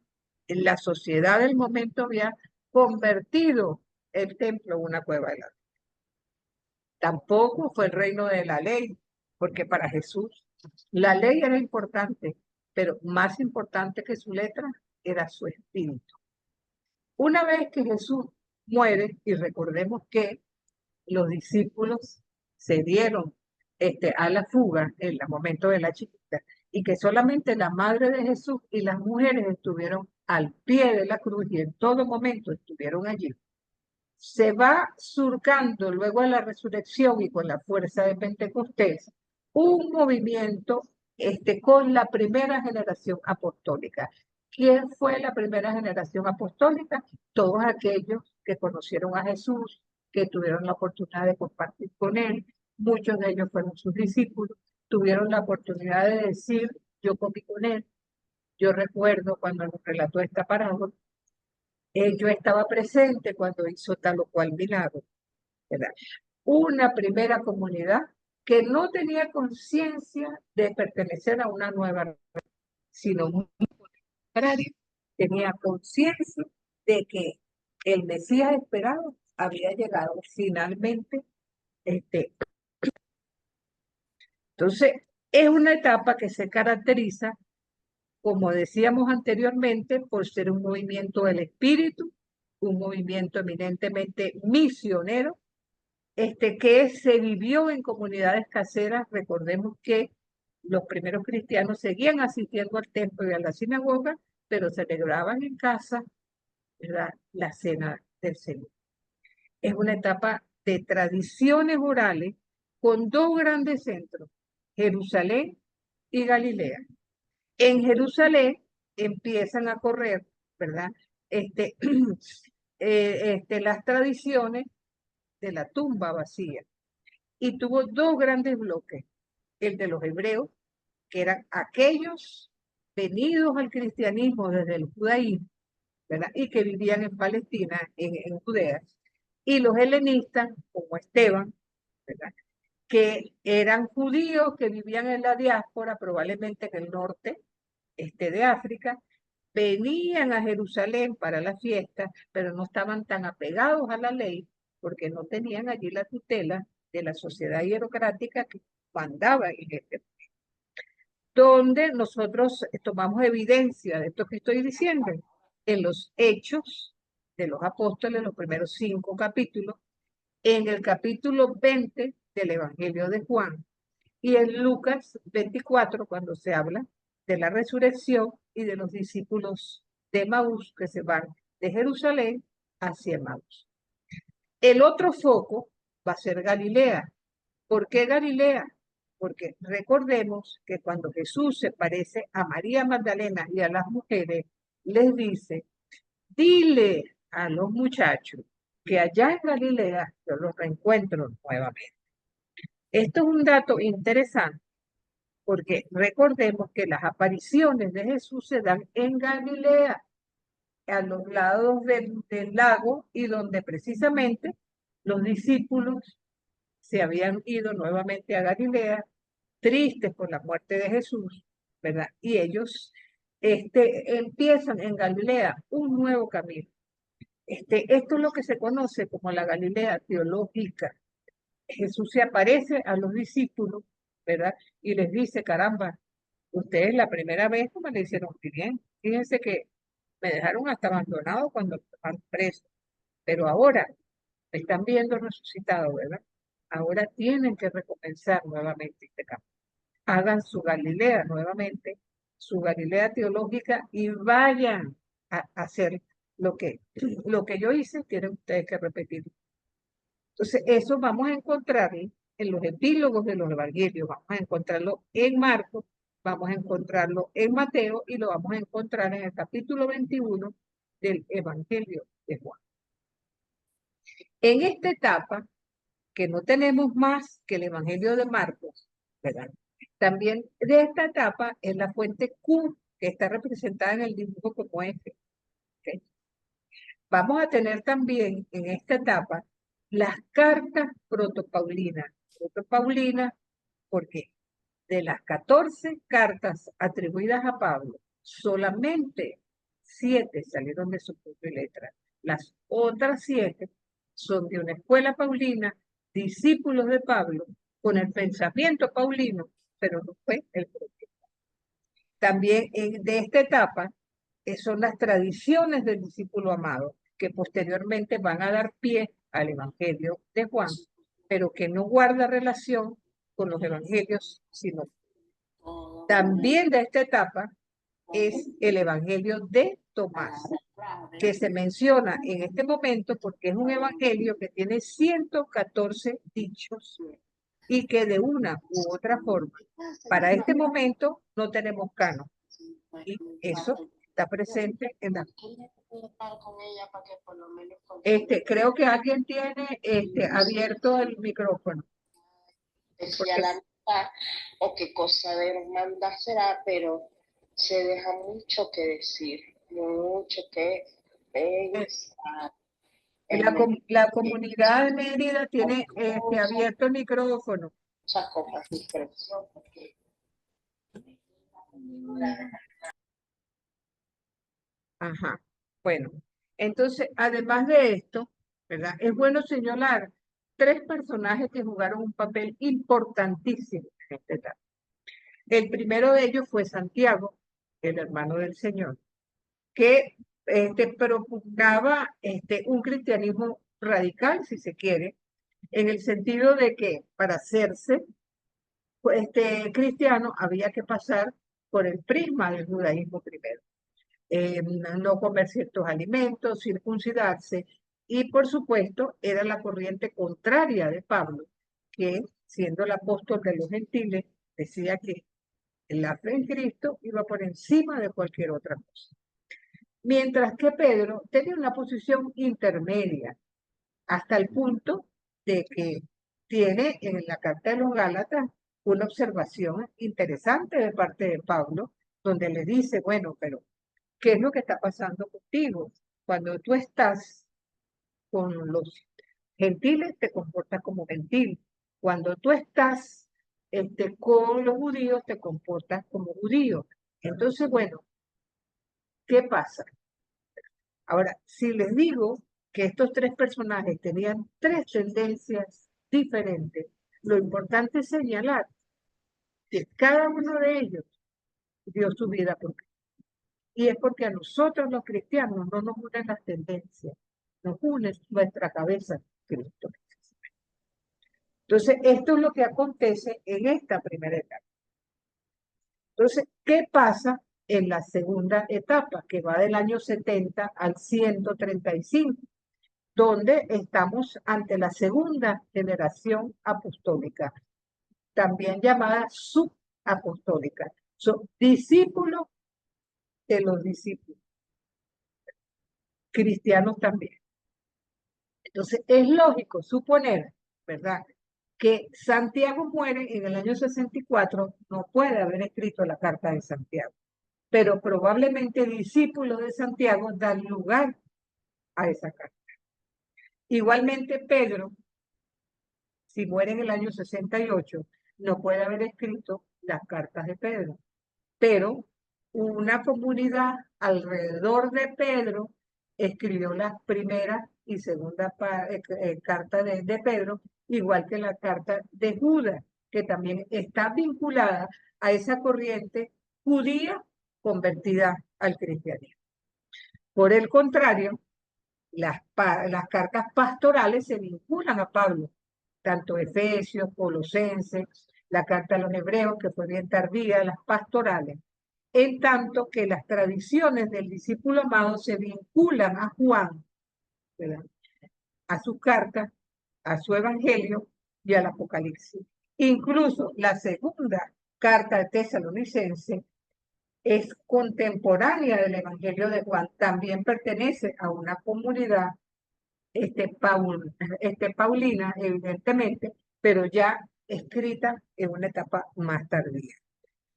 en la sociedad del momento había convertido el templo en una cueva de la vida. Tampoco fue el reino de la ley, porque para Jesús la ley era importante, pero más importante que su letra era su espíritu. Una vez que Jesús muere, y recordemos que los discípulos se dieron a la fuga en el momento de la chiquita, y que solamente la madre de Jesús y las mujeres estuvieron al pie de la cruz y en todo momento estuvieron allí. Se va surcando luego de la resurrección y con la fuerza de Pentecostés un movimiento con la primera generación apostólica. ¿Quién fue la primera generación apostólica? Todos aquellos que conocieron a Jesús, que tuvieron la oportunidad de compartir con él. Muchos de ellos fueron sus discípulos, tuvieron la oportunidad de decir, yo comí con él. Yo recuerdo cuando nos relató esta parábola, yo estaba presente cuando hizo tal o cual milagro, ¿verdad? Una primera comunidad que no tenía conciencia de pertenecer a una nueva religión, sino muy contrario, tenía conciencia de que el Mesías esperado había llegado finalmente. Entonces, es una etapa que se caracteriza, como decíamos anteriormente, por ser un movimiento del espíritu, un movimiento eminentemente misionero, que se vivió en comunidades caseras. Recordemos que los primeros cristianos seguían asistiendo al templo y a la sinagoga, pero celebraban en casa, ¿verdad?, la cena del Señor. Es una etapa de tradiciones orales con 2 grandes centros, Jerusalén y Galilea. En Jerusalén empiezan a correr, ¿verdad?, las tradiciones de la tumba vacía. Y tuvo 2 grandes bloques, el de los hebreos, que eran aquellos venidos al cristianismo desde el judaísmo, ¿verdad? Y que vivían en Palestina, en Judea, y los helenistas, como Esteban, ¿verdad? Que eran judíos que vivían en la diáspora, probablemente en el norte de África, venían a Jerusalén para la fiesta, pero no estaban tan apegados a la ley porque no tenían allí la tutela de la sociedad hierocrática que mandaba en este país. Donde nosotros tomamos evidencia de esto que estoy diciendo en los Hechos de los Apóstoles, los primeros 5 capítulos, en el capítulo 20 del Evangelio de Juan y en Lucas 24, cuando se habla de la resurrección y de los discípulos de Maús que se van de Jerusalén hacia Maús. El otro foco va a ser Galilea. ¿Por qué Galilea? Porque recordemos que cuando Jesús se parece a María Magdalena y a las mujeres, les dice, dile a los muchachos que allá en Galilea yo los reencuentro nuevamente. Esto es un dato interesante porque recordemos que las apariciones de Jesús se dan en Galilea, a los lados del lago y donde precisamente los discípulos se habían ido nuevamente a Galilea, tristes por la muerte de Jesús, ¿verdad? Y ellos empiezan en Galilea un nuevo camino. Esto es lo que se conoce como la Galilea teológica. Jesús se aparece a los discípulos, ¿verdad? Y les dice, caramba, ustedes la primera vez no me le hicieron muy bien. Fíjense que me dejaron hasta abandonado cuando estaban presos, pero ahora me están viendo resucitado, ¿verdad? Ahora tienen que recomenzar nuevamente este camino. Hagan su Galilea nuevamente, su Galilea teológica y vayan a hacer lo que yo hice, tienen ustedes que repetir. Entonces, eso vamos a encontrarlo en los epílogos de los evangelios, vamos a encontrarlo en Marcos, vamos a encontrarlo en Mateo y lo vamos a encontrar en el capítulo 21 del Evangelio de Juan. En esta etapa, que no tenemos más que el Evangelio de Marcos, ¿verdad? También de esta etapa es la fuente Q, que está representada en el dibujo como F. ¿Okay? Vamos a tener también en esta etapa las cartas protopaulinas. Protopaulinas, porque de las 14 cartas atribuidas a Pablo, solamente 7 salieron de su propia letra. Las otras 7 son de una escuela paulina, discípulos de Pablo, con el pensamiento paulino, pero no fue el propio. También de esta etapa son las tradiciones del discípulo amado, que posteriormente van a dar pie al Evangelio de Juan, pero que no guarda relación con los evangelios, sino también de esta etapa es el Evangelio de Tomás, que se menciona en este momento porque es un evangelio que tiene 114 dichos y que de una u otra forma, para este momento no tenemos canon. Y eso está presente en la... creo que alguien tiene abierto el micrófono. O qué cosa de hermandad será, pero se deja mucho que decir, mucho que pensar. La comunidad de Mérida tiene abierto el micrófono. Muchas cosas diferentes. Ajá. Bueno, entonces, además de esto, ¿verdad? Es bueno señalar 3 personajes que jugaron un papel importantísimo en esta etapa. El primero de ellos fue Santiago, el hermano del Señor, que propugnaba un cristianismo radical, si se quiere, en el sentido de que para hacerse cristiano había que pasar por el prisma del judaísmo primero. No comer ciertos alimentos, circuncidarse, y por supuesto era la corriente contraria de Pablo, que siendo el apóstol de los gentiles, decía que la fe en Cristo iba por encima de cualquier otra cosa. Mientras que Pedro tenía una posición intermedia, hasta el punto de que tiene en la carta de los Gálatas una observación interesante de parte de Pablo, donde le dice, bueno, pero ¿qué es lo que está pasando contigo? Cuando tú estás con los gentiles, te comportas como gentil. Cuando tú estás con los judíos, te comportas como judío. Entonces, bueno, ¿qué pasa? Ahora, si les digo que estos tres personajes tenían tres tendencias diferentes, lo importante es señalar que cada uno de ellos dio su vida por Cristo. Y es porque a nosotros los cristianos no nos unen las tendencias, nos une nuestra cabeza, Cristo. Entonces, esto es lo que acontece en esta primera etapa. Entonces, ¿qué pasa en la segunda etapa, que va del año 70 al 135, donde estamos ante la segunda generación apostólica, también llamada subapostólica? Son discípulos de los discípulos, cristianos también. Entonces, es lógico suponer, ¿verdad?, que Santiago muere en el año 64, no puede haber escrito la carta de Santiago, pero probablemente discípulos de Santiago dan lugar a esa carta. Igualmente Pedro, si muere en el año 68, no puede haber escrito las cartas de Pedro, pero una comunidad alrededor de Pedro escribió las primeras y segunda carta de Pedro, igual que la carta de Judas, que también está vinculada a esa corriente judía convertida al cristianismo. Por el contrario, las cartas pastorales se vinculan a Pablo, tanto Efesios, Colosenses, la carta a los Hebreos, que fue bien tardía, las pastorales, en tanto que las tradiciones del discípulo amado se vinculan a Juan, ¿verdad?, a sus cartas, a su evangelio y al Apocalipsis. Incluso la segunda carta de Tesalonicense es contemporánea del evangelio de Juan, también pertenece a una comunidad paulina, evidentemente, pero ya escrita en una etapa más tardía.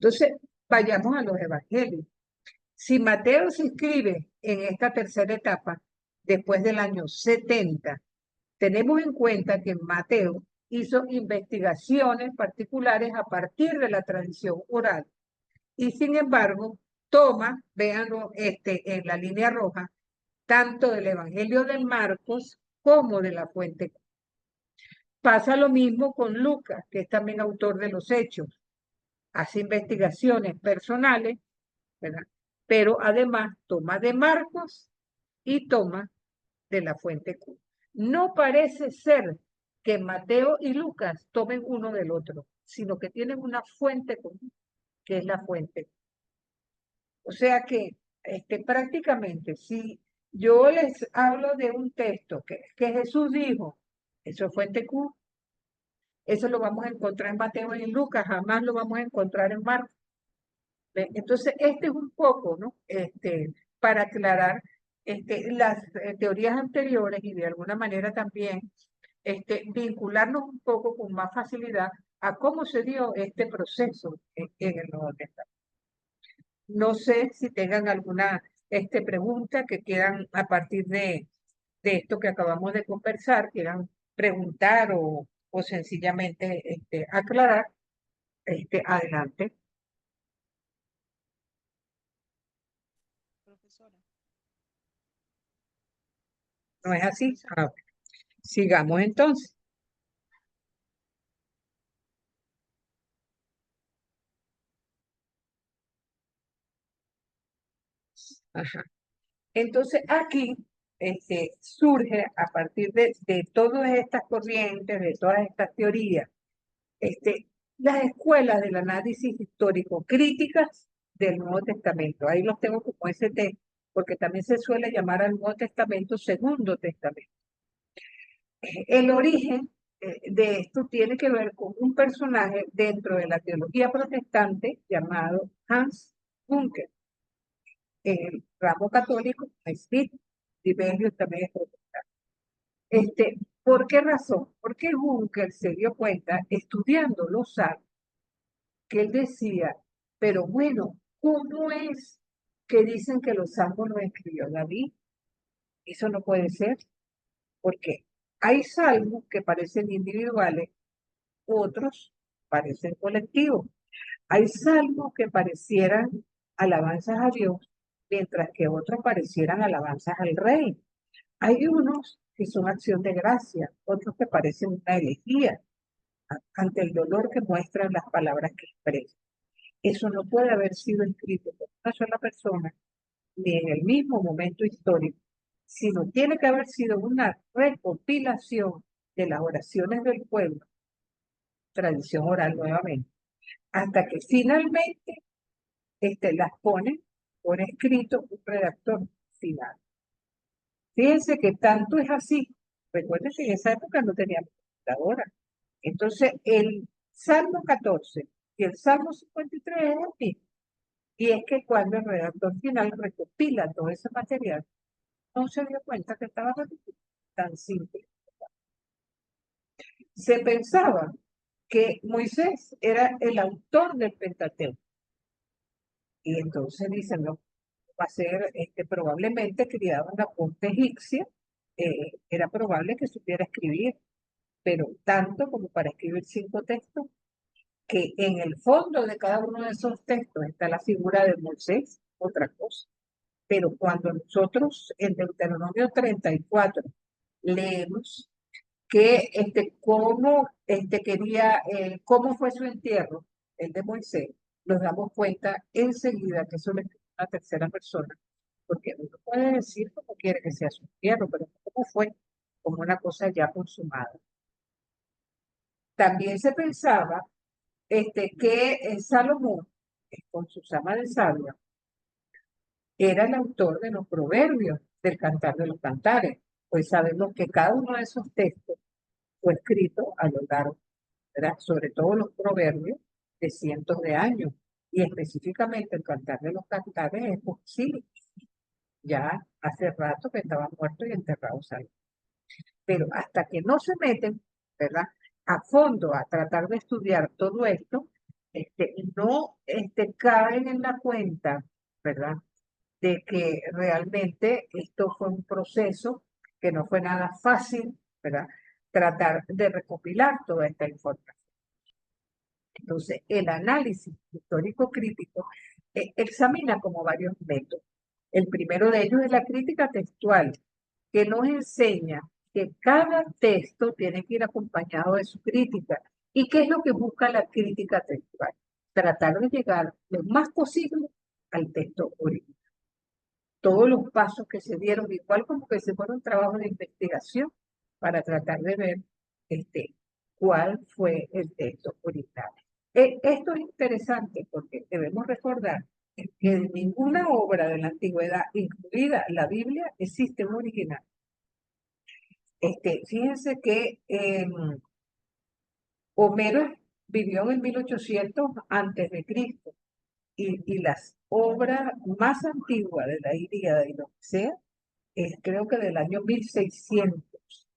Entonces, vayamos a los evangelios. Si Mateo se inscribe en esta tercera etapa, después del año 70, tenemos en cuenta que Mateo hizo investigaciones particulares a partir de la tradición oral. Y sin embargo, toma, véanlo en la línea roja, tanto del Evangelio de Marcos como de la fuente. Pasa lo mismo con Lucas, que es también autor de los Hechos. Hace investigaciones personales, ¿verdad?, pero además toma de Marcos y toma de la fuente Q. No parece ser que Mateo y Lucas tomen uno del otro, sino que tienen una fuente común, que es la fuente Q. O sea que prácticamente, si yo les hablo de un texto que Jesús dijo, eso es fuente Q, eso lo vamos a encontrar en Mateo y en Lucas, jamás lo vamos a encontrar en Marcos. Entonces, es un poco, ¿no?, para aclarar las teorías anteriores y de alguna manera también vincularnos un poco con más facilidad a cómo se dio este proceso en el Nuevo Testamento. No sé si tengan alguna pregunta que quieran a partir de esto que acabamos de conversar, quieran preguntar o sencillamente aclarar. Adelante. Profesora. ¿No es así? Ah, sigamos entonces. Ajá. Entonces aquí surge a partir de todas estas corrientes, de todas estas teorías, las escuelas del análisis histórico críticas del Nuevo Testamento. Ahí los tengo como ST, porque también se suele llamar al Nuevo Testamento Segundo Testamento. El origen de esto tiene que ver con un personaje dentro de la teología protestante llamado Hans Bunker. En el ramo católico, Smith, Dibelius también es protestante. ¿Por qué razón? Porque Bunker se dio cuenta, estudiando los salmos, que él decía, pero bueno, ¿cómo es que dicen que los salmos los escribió David? Eso no puede ser, porque hay salmos que parecen individuales, otros parecen colectivos. Hay salmos que parecieran alabanzas a Dios, mientras que otros parecieran alabanzas al rey. Hay unos que son acción de gracia, otros que parecen una elegía ante el dolor que muestran las palabras que expresan. Eso no puede haber sido escrito por una sola persona, ni en el mismo momento histórico, sino tiene que haber sido una recopilación de las oraciones del pueblo, tradición oral nuevamente, hasta que finalmente las pone por escrito un redactor final. Fíjense que tanto es así. Recuerden que en esa época no teníamos computadora. Entonces, el Salmo 14 y el Salmo 53 es el mismo. Y es que cuando el redactor final recopila todo ese material, no se dio cuenta que estaba repetido. Tan simple. Se pensaba que Moisés era el autor del Pentateuco. Y entonces dicen, no, va a ser probablemente criado en la corte egipcia, era probable que supiera escribir, pero tanto como para escribir 5 textos, que en el fondo de cada uno de esos textos está la figura de Moisés, otra cosa. Pero cuando nosotros en Deuteronomio 34 leemos que cómo fue su entierro, el de Moisés, nos damos cuenta enseguida que eso le escribió una tercera persona, porque uno puede decir cómo quiere que sea su entierro, pero cómo fue, como una cosa ya consumada. También se pensaba que Salomón, con su sama de sabia, era el autor de los proverbios del Cantar de los Cantares, pues sabemos que cada uno de esos textos fue escrito a lo largo, ¿verdad? Sobre todo los proverbios de cientos de años, y específicamente el Cantar de los Cantares es posible, ya hace rato que estaba muerto y enterrado Salomón. Pero hasta que no se meten, ¿verdad?, a fondo a tratar de estudiar todo esto, no caen en la cuenta, ¿verdad?, de que realmente esto fue un proceso que no fue nada fácil, ¿verdad?, tratar de recopilar toda esta información. Entonces, el análisis histórico crítico examina como varios métodos. El primero de ellos es la crítica textual, que nos enseña que cada texto tiene que ir acompañado de su crítica. ¿Y qué es lo que busca la crítica textual? Tratar de llegar lo más posible al texto original. Todos los pasos que se dieron, igual como que se fueron trabajos de investigación para tratar de ver cuál fue el texto original. Esto es interesante porque debemos recordar que ninguna obra de la antigüedad, incluida la Biblia, existe un original. Fíjense que Homero vivió en 1800 antes de Cristo y las obras más antiguas de la Ilíada y la Odisea es creo que del año 1600.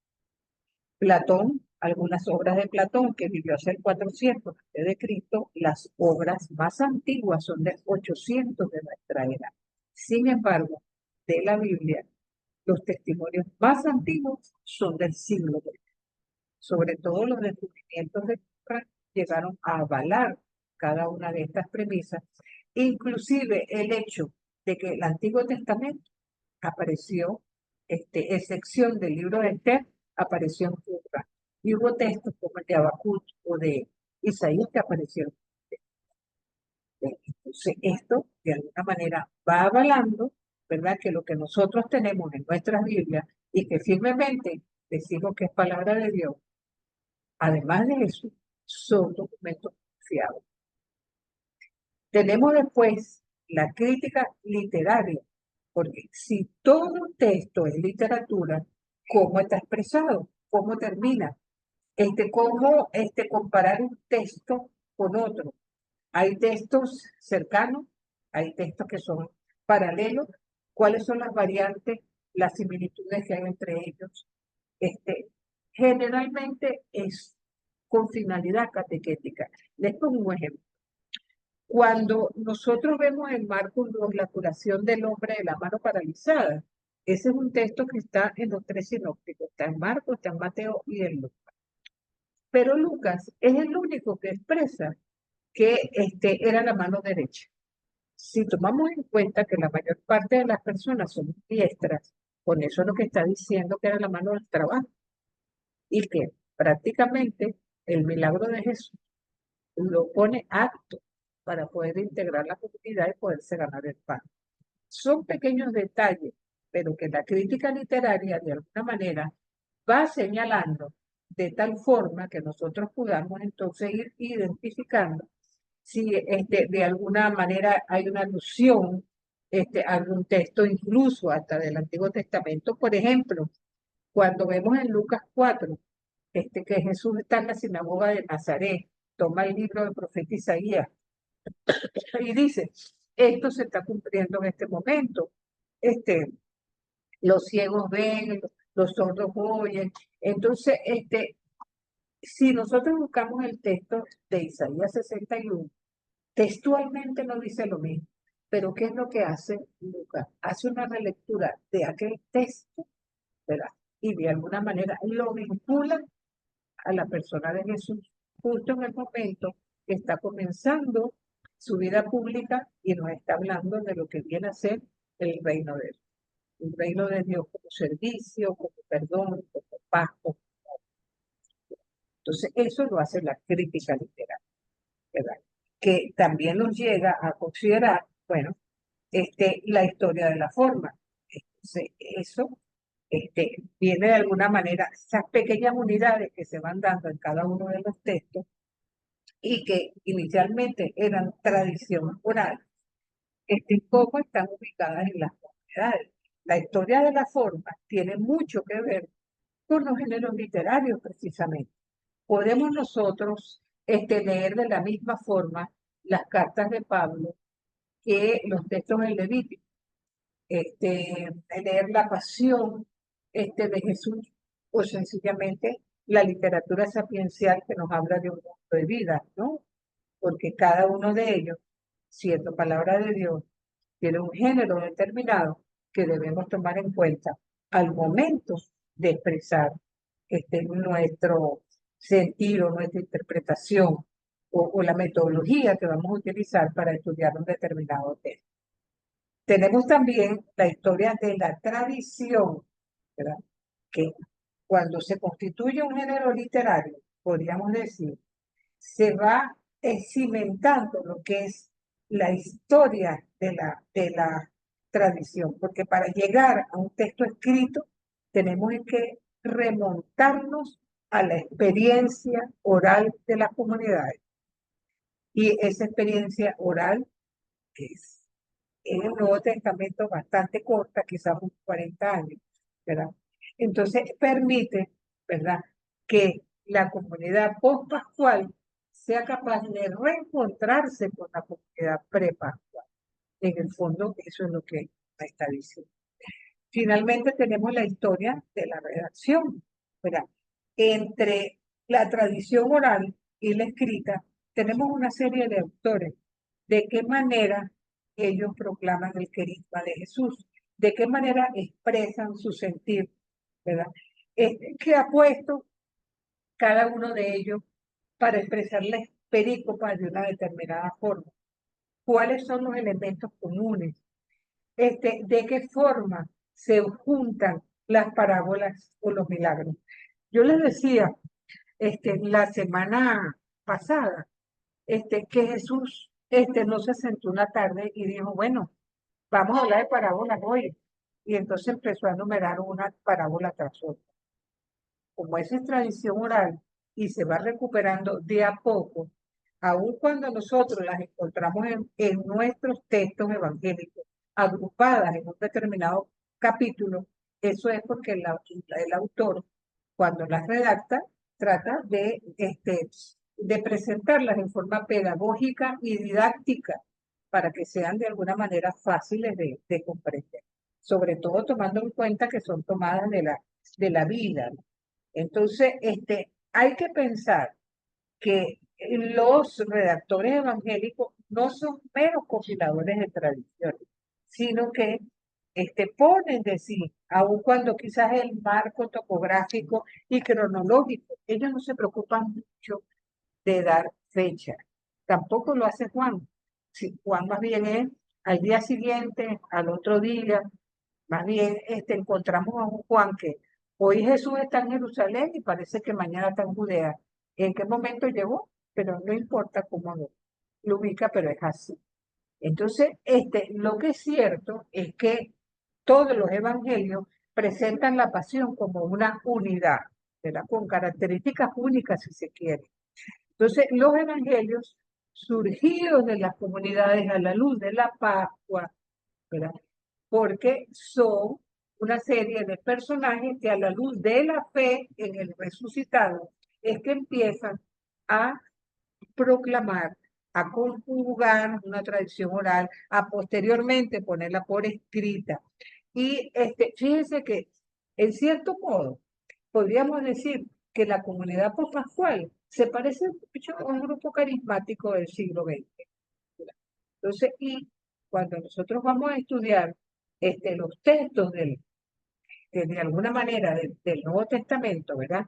Platón, algunas obras de Platón que vivió hacia el 400 antes de Cristo, las obras más antiguas son de 800 de nuestra era. Sin embargo, de la Biblia, los testimonios más antiguos son del siglo XX. Sobre todo los descubrimientos de Qumran llegaron a avalar cada una de estas premisas, inclusive el hecho de que el Antiguo Testamento apareció, excepción del libro de Esther, apareció en Qumran. Y hubo textos como el de Habacuc o de Isaías que aparecieron. Entonces, esto de alguna manera va avalando, ¿verdad?, que lo que nosotros tenemos en nuestras Biblias y que firmemente decimos que es palabra de Dios, además de eso, son documentos confiables. Tenemos después la crítica literaria, porque si todo texto es literatura, ¿cómo está expresado? ¿Cómo termina? ¿Cómo comparar un texto con otro? Hay textos cercanos, hay textos que son paralelos. ¿Cuáles son las variantes, las similitudes que hay entre ellos? Generalmente es con finalidad catequética. Les pongo un ejemplo. Cuando nosotros vemos en Marcos 2 la curación del hombre de la mano paralizada, ese es un texto que está en los tres sinópticos, está en Marcos, está en Mateo y en Lucas. Pero Lucas es el único que expresa que era la mano derecha. Si tomamos en cuenta que la mayor parte de las personas son diestras, con eso es lo que está diciendo que era la mano del trabajo, y que prácticamente el milagro de Jesús lo pone apto para poder integrar la comunidad y poderse ganar el pan. Son pequeños detalles, pero que la crítica literaria de alguna manera va señalando de tal forma que nosotros podamos entonces ir identificando si de alguna manera hay una alusión a algún texto, incluso hasta del Antiguo Testamento. Por ejemplo, cuando vemos en Lucas 4, que Jesús está en la sinagoga de Nazaret, toma el libro del profeta Isaías y dice, esto se está cumpliendo en este momento. Los ciegos ven, los sordos oyen. Entonces, si nosotros buscamos el texto de Isaías 61, textualmente no dice lo mismo. Pero ¿qué es lo que hace Lucas? Hace una relectura de aquel texto, ¿verdad? Y de alguna manera lo vincula a la persona de Jesús, justo en el momento que está comenzando su vida pública y nos está hablando de lo que viene a ser el reino de Dios. El reino de Dios como servicio, como perdón, como paz, como amor. Entonces, eso lo hace la crítica literaria, ¿verdad? Que también nos llega a considerar, bueno, la historia de la forma. Entonces, eso viene de alguna manera, esas pequeñas unidades que se van dando en cada uno de los textos y que inicialmente eran tradición oral, cómo están ubicadas en las comunidades. La historia de la forma tiene mucho que ver con los géneros literarios, precisamente. Podemos nosotros leer de la misma forma las cartas de Pablo que los textos del Levítico, leer la pasión de Jesús, o sencillamente la literatura sapiencial que nos habla de un mundo de vida, ¿no? Porque cada uno de ellos, siendo palabra de Dios, tiene un género determinado que debemos tomar en cuenta al momento de expresar nuestro sentido, nuestra interpretación o la metodología que vamos a utilizar para estudiar un determinado tema. Tenemos también la historia de la tradición, ¿verdad? Que cuando se constituye un género literario, podríamos decir, se va cimentando lo que es la historia de la tradición, porque para llegar a un texto escrito tenemos que remontarnos a la experiencia oral de las comunidades. Y esa experiencia oral es en el Nuevo Testamento bastante corta, quizás unos 40 años, ¿verdad? Entonces permite, ¿verdad?, que la comunidad post-pascual sea capaz de reencontrarse con la comunidad pre-pascual. En el fondo, eso es lo que me está diciendo. Finalmente tenemos la historia de la redacción, ¿verdad? Entre la tradición oral y la escrita, tenemos una serie de autores. ¿De qué manera ellos proclaman el querigma de Jesús? ¿De qué manera expresan su sentir? ¿Verdad? ¿Qué ha puesto cada uno de ellos para expresar la perícopa de una determinada forma? ¿Cuáles son los elementos comunes? ¿De qué forma se juntan las parábolas o los milagros? Yo les decía la semana pasada que Jesús no se sentó una tarde y dijo, bueno, vamos a hablar de parábolas hoy. Y entonces empezó a enumerar una parábola tras otra. Como esa es tradición oral y se va recuperando de a poco, aun cuando nosotros las encontramos en nuestros textos evangélicos, agrupadas en un determinado capítulo, eso es porque el autor, cuando las redacta, trata de presentarlas en forma pedagógica y didáctica para que sean de alguna manera fáciles de comprender, sobre todo tomando en cuenta que son tomadas de la vida, ¿no? Entonces, hay que pensar que los redactores evangélicos no son meros compiladores de tradiciones, sino que ponen de sí, aun cuando quizás el marco topográfico y cronológico, ellos no se preocupan mucho de dar fecha. Tampoco lo hace Juan. Si Juan más bien es al día siguiente, al otro día, más bien encontramos a un Juan que hoy Jesús está en Jerusalén y parece que mañana está en Judea. ¿En qué momento llegó? Pero no importa cómo lo ubica, pero es así. Entonces, lo que es cierto es que todos los evangelios presentan la pasión como una unidad, ¿verdad? Con características únicas, si se quiere. Entonces, los evangelios surgidos de las comunidades a la luz de la Pascua, ¿verdad? Porque son una serie de personajes que a la luz de la fe en el resucitado es que empiezan a proclamar, a conjugar una tradición oral, a posteriormente ponerla por escrita. Y fíjense que, en cierto modo, podríamos decir que la comunidad pospascual se parece mucho a un grupo carismático del siglo XX. Entonces, y cuando nosotros vamos a estudiar los textos de alguna manera del Nuevo Testamento, ¿verdad?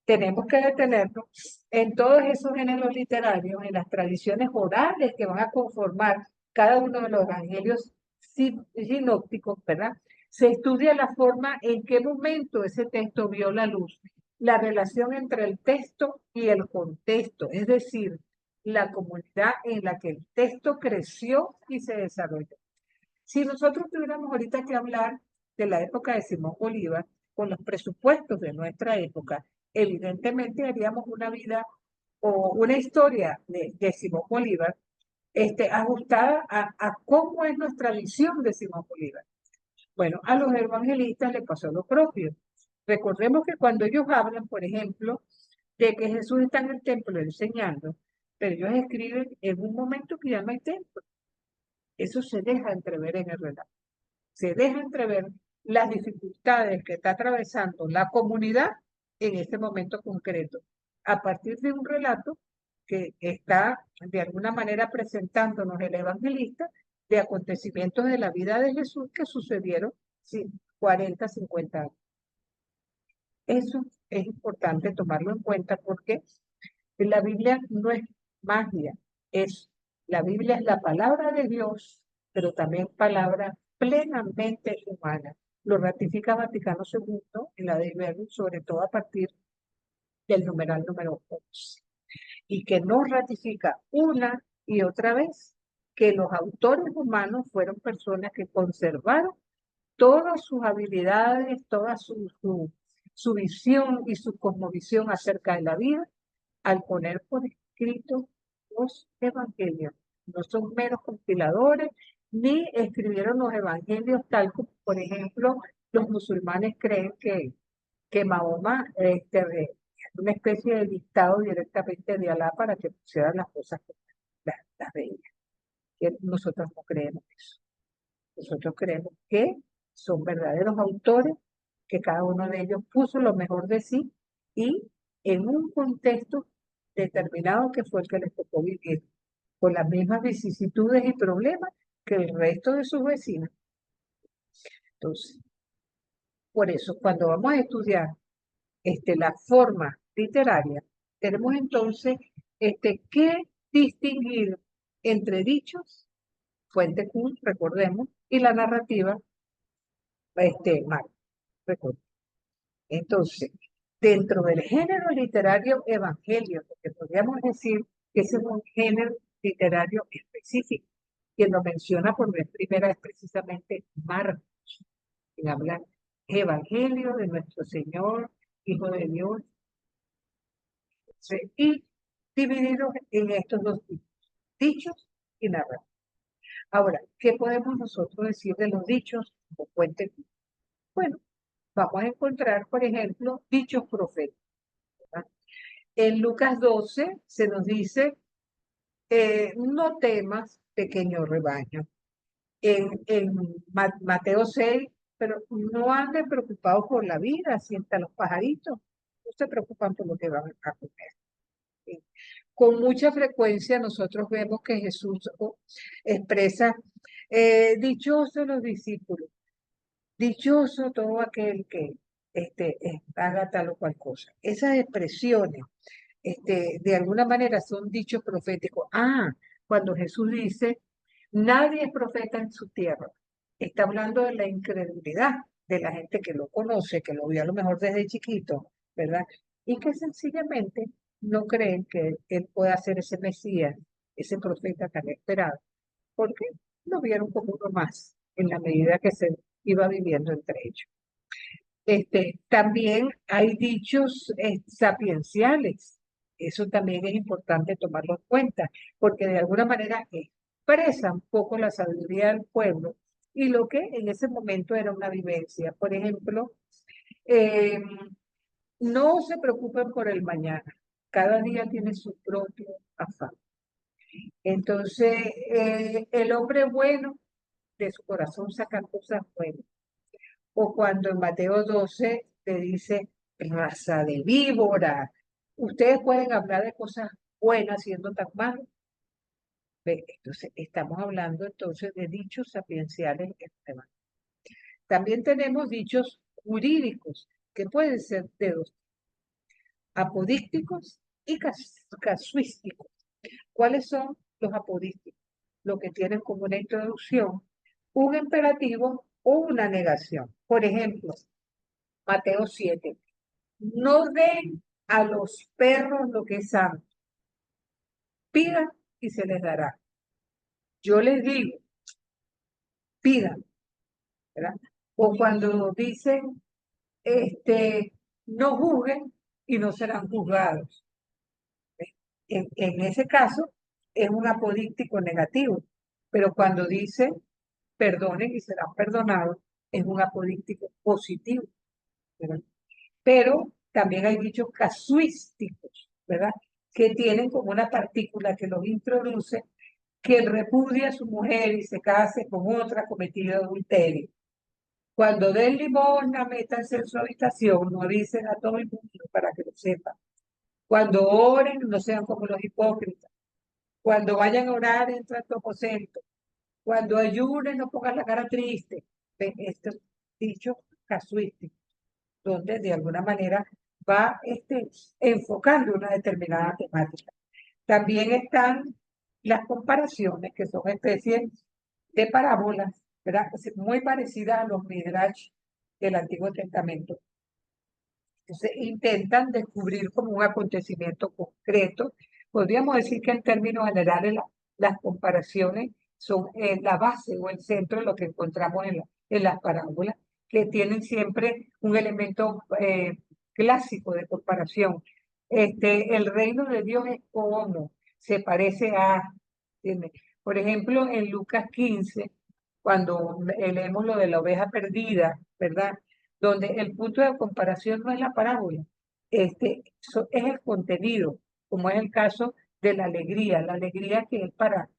Tenemos que detenernos en todos esos géneros literarios, en las tradiciones orales que van a conformar cada uno de los evangelios sinópticos, ¿verdad? Se estudia la forma en qué momento ese texto vio la luz, la relación entre el texto y el contexto, es decir, la comunidad en la que el texto creció y se desarrolló. Si nosotros tuviéramos ahorita que hablar de la época de Simón Bolívar, con los presupuestos de nuestra época, evidentemente haríamos una vida o una historia de Simón Bolívar ajustada a cómo es nuestra visión de Simón Bolívar. Bueno, a los evangelistas les pasó lo propio. Recordemos que cuando ellos hablan, por ejemplo, de que Jesús está en el templo enseñando, pero ellos escriben en un momento que ya no hay templo. Eso se deja entrever en el relato. Se deja entrever las dificultades que está atravesando la comunidad en este momento concreto, a partir de un relato que está de alguna manera presentándonos el evangelista de acontecimientos de la vida de Jesús que sucedieron 40, 50 años. Eso es importante tomarlo en cuenta porque la Biblia no es magia, la Biblia es la palabra de Dios, pero también palabra plenamente humana. Lo ratifica Vaticano II en la Dei Verbum, sobre todo a partir del numeral número 11. Y que nos ratifica una y otra vez que los autores humanos fueron personas que conservaron todas sus habilidades, toda su visión y su cosmovisión acerca de la vida al poner por escrito los evangelios. No son meros compiladores, ni escribieron los evangelios tal como, por ejemplo, los musulmanes creen que Mahoma es una especie de dictado directamente de Alá para que pusieran las cosas como las veían. Nosotros no creemos eso. Nosotros creemos que son verdaderos autores, que cada uno de ellos puso lo mejor de sí y en un contexto determinado que fue el que les tocó vivir, con las mismas vicisitudes y problemas que el resto de sus vecinos. Entonces, por eso, cuando vamos a estudiar la forma literaria, tenemos entonces que distinguir entre dichos, fuente Q, recordemos, y la narrativa, Marco, recordemos. Entonces, dentro del género literario evangelio, porque podríamos decir que ese es un género literario específico, quien lo menciona por vez primera es precisamente Marcos, quien habla evangelio de nuestro Señor, Hijo de Dios, y divididos en estos dos tipos, dichos y narrativos. Ahora, ¿qué podemos nosotros decir de los dichos o fuente? Bueno, vamos a encontrar, por ejemplo, dichos proféticos. En Lucas 12 se nos dice, no temas, pequeño rebaño. En Mateo 6, pero no anden preocupados por la vida, sientan los pajaritos, no se preocupan por lo que van a comer. Con mucha frecuencia nosotros vemos que Jesús expresa, dichosos los discípulos, dichoso todo aquel que haga tal o cual cosa. Esas expresiones, de alguna manera son dichos proféticos. Cuando Jesús dice, nadie es profeta en su tierra, está hablando de la incredulidad de la gente que lo conoce, que lo vio a lo mejor desde chiquito, ¿verdad? Y que sencillamente no creen que él pueda ser ese Mesías, ese profeta tan esperado, porque lo vieron como uno más en la medida que se iba viviendo entre ellos. También hay dichos sapienciales. Eso también es importante tomarlo en cuenta, porque de alguna manera expresan un poco la sabiduría del pueblo y lo que en ese momento era una vivencia. Por ejemplo, no se preocupen por el mañana. Cada día tiene su propio afán. Entonces, el hombre bueno de su corazón saca cosas buenas. O cuando en Mateo 12 te dice, raza de víbora, ustedes pueden hablar de cosas buenas siendo tan malos. Entonces, estamos hablando entonces de dichos sapienciales. También tenemos dichos jurídicos, que pueden ser de dos, apodícticos y casuísticos. ¿Cuáles son los apodísticos? Lo que tienen como una introducción, un imperativo o una negación. Por ejemplo, Mateo 7. No den a los perros lo que es santo. Pidan y se les dará. Yo les digo, pidan, ¿verdad? O cuando dicen, no juzguen y no serán juzgados. En ese caso, es un apodíctico negativo. Pero cuando dice, perdonen y serán perdonados, es un apodíctico positivo, ¿verdad? Pero también hay dichos casuísticos, ¿verdad? Que tienen como una partícula que los introduce, que repudia a su mujer y se case con otra cometido adulterio. Cuando den limosna, métanse en su habitación, no avisen a todo el mundo para que lo sepan. Cuando oren, no sean como los hipócritas. Cuando vayan a orar, entra a tu aposento. Cuando ayunen, no pongas la cara triste. Estos dichos casuísticos, donde de alguna manera va enfocando una determinada temática. También están las comparaciones, que son especies de parábolas, ¿verdad? Muy parecidas a los midrash del Antiguo Testamento. Entonces intentan descubrir como un acontecimiento concreto. Podríamos decir que en términos generales las comparaciones son la base o el centro de lo que encontramos en las parábolas, que tienen siempre un elemento clásico de comparación. El reino de Dios es como, se parece a, ¿entiendes? Por ejemplo, en Lucas 15, cuando leemos lo de la oveja perdida, ¿verdad? Donde el punto de comparación no es la parábola, es el contenido, como es el caso de la alegría que es para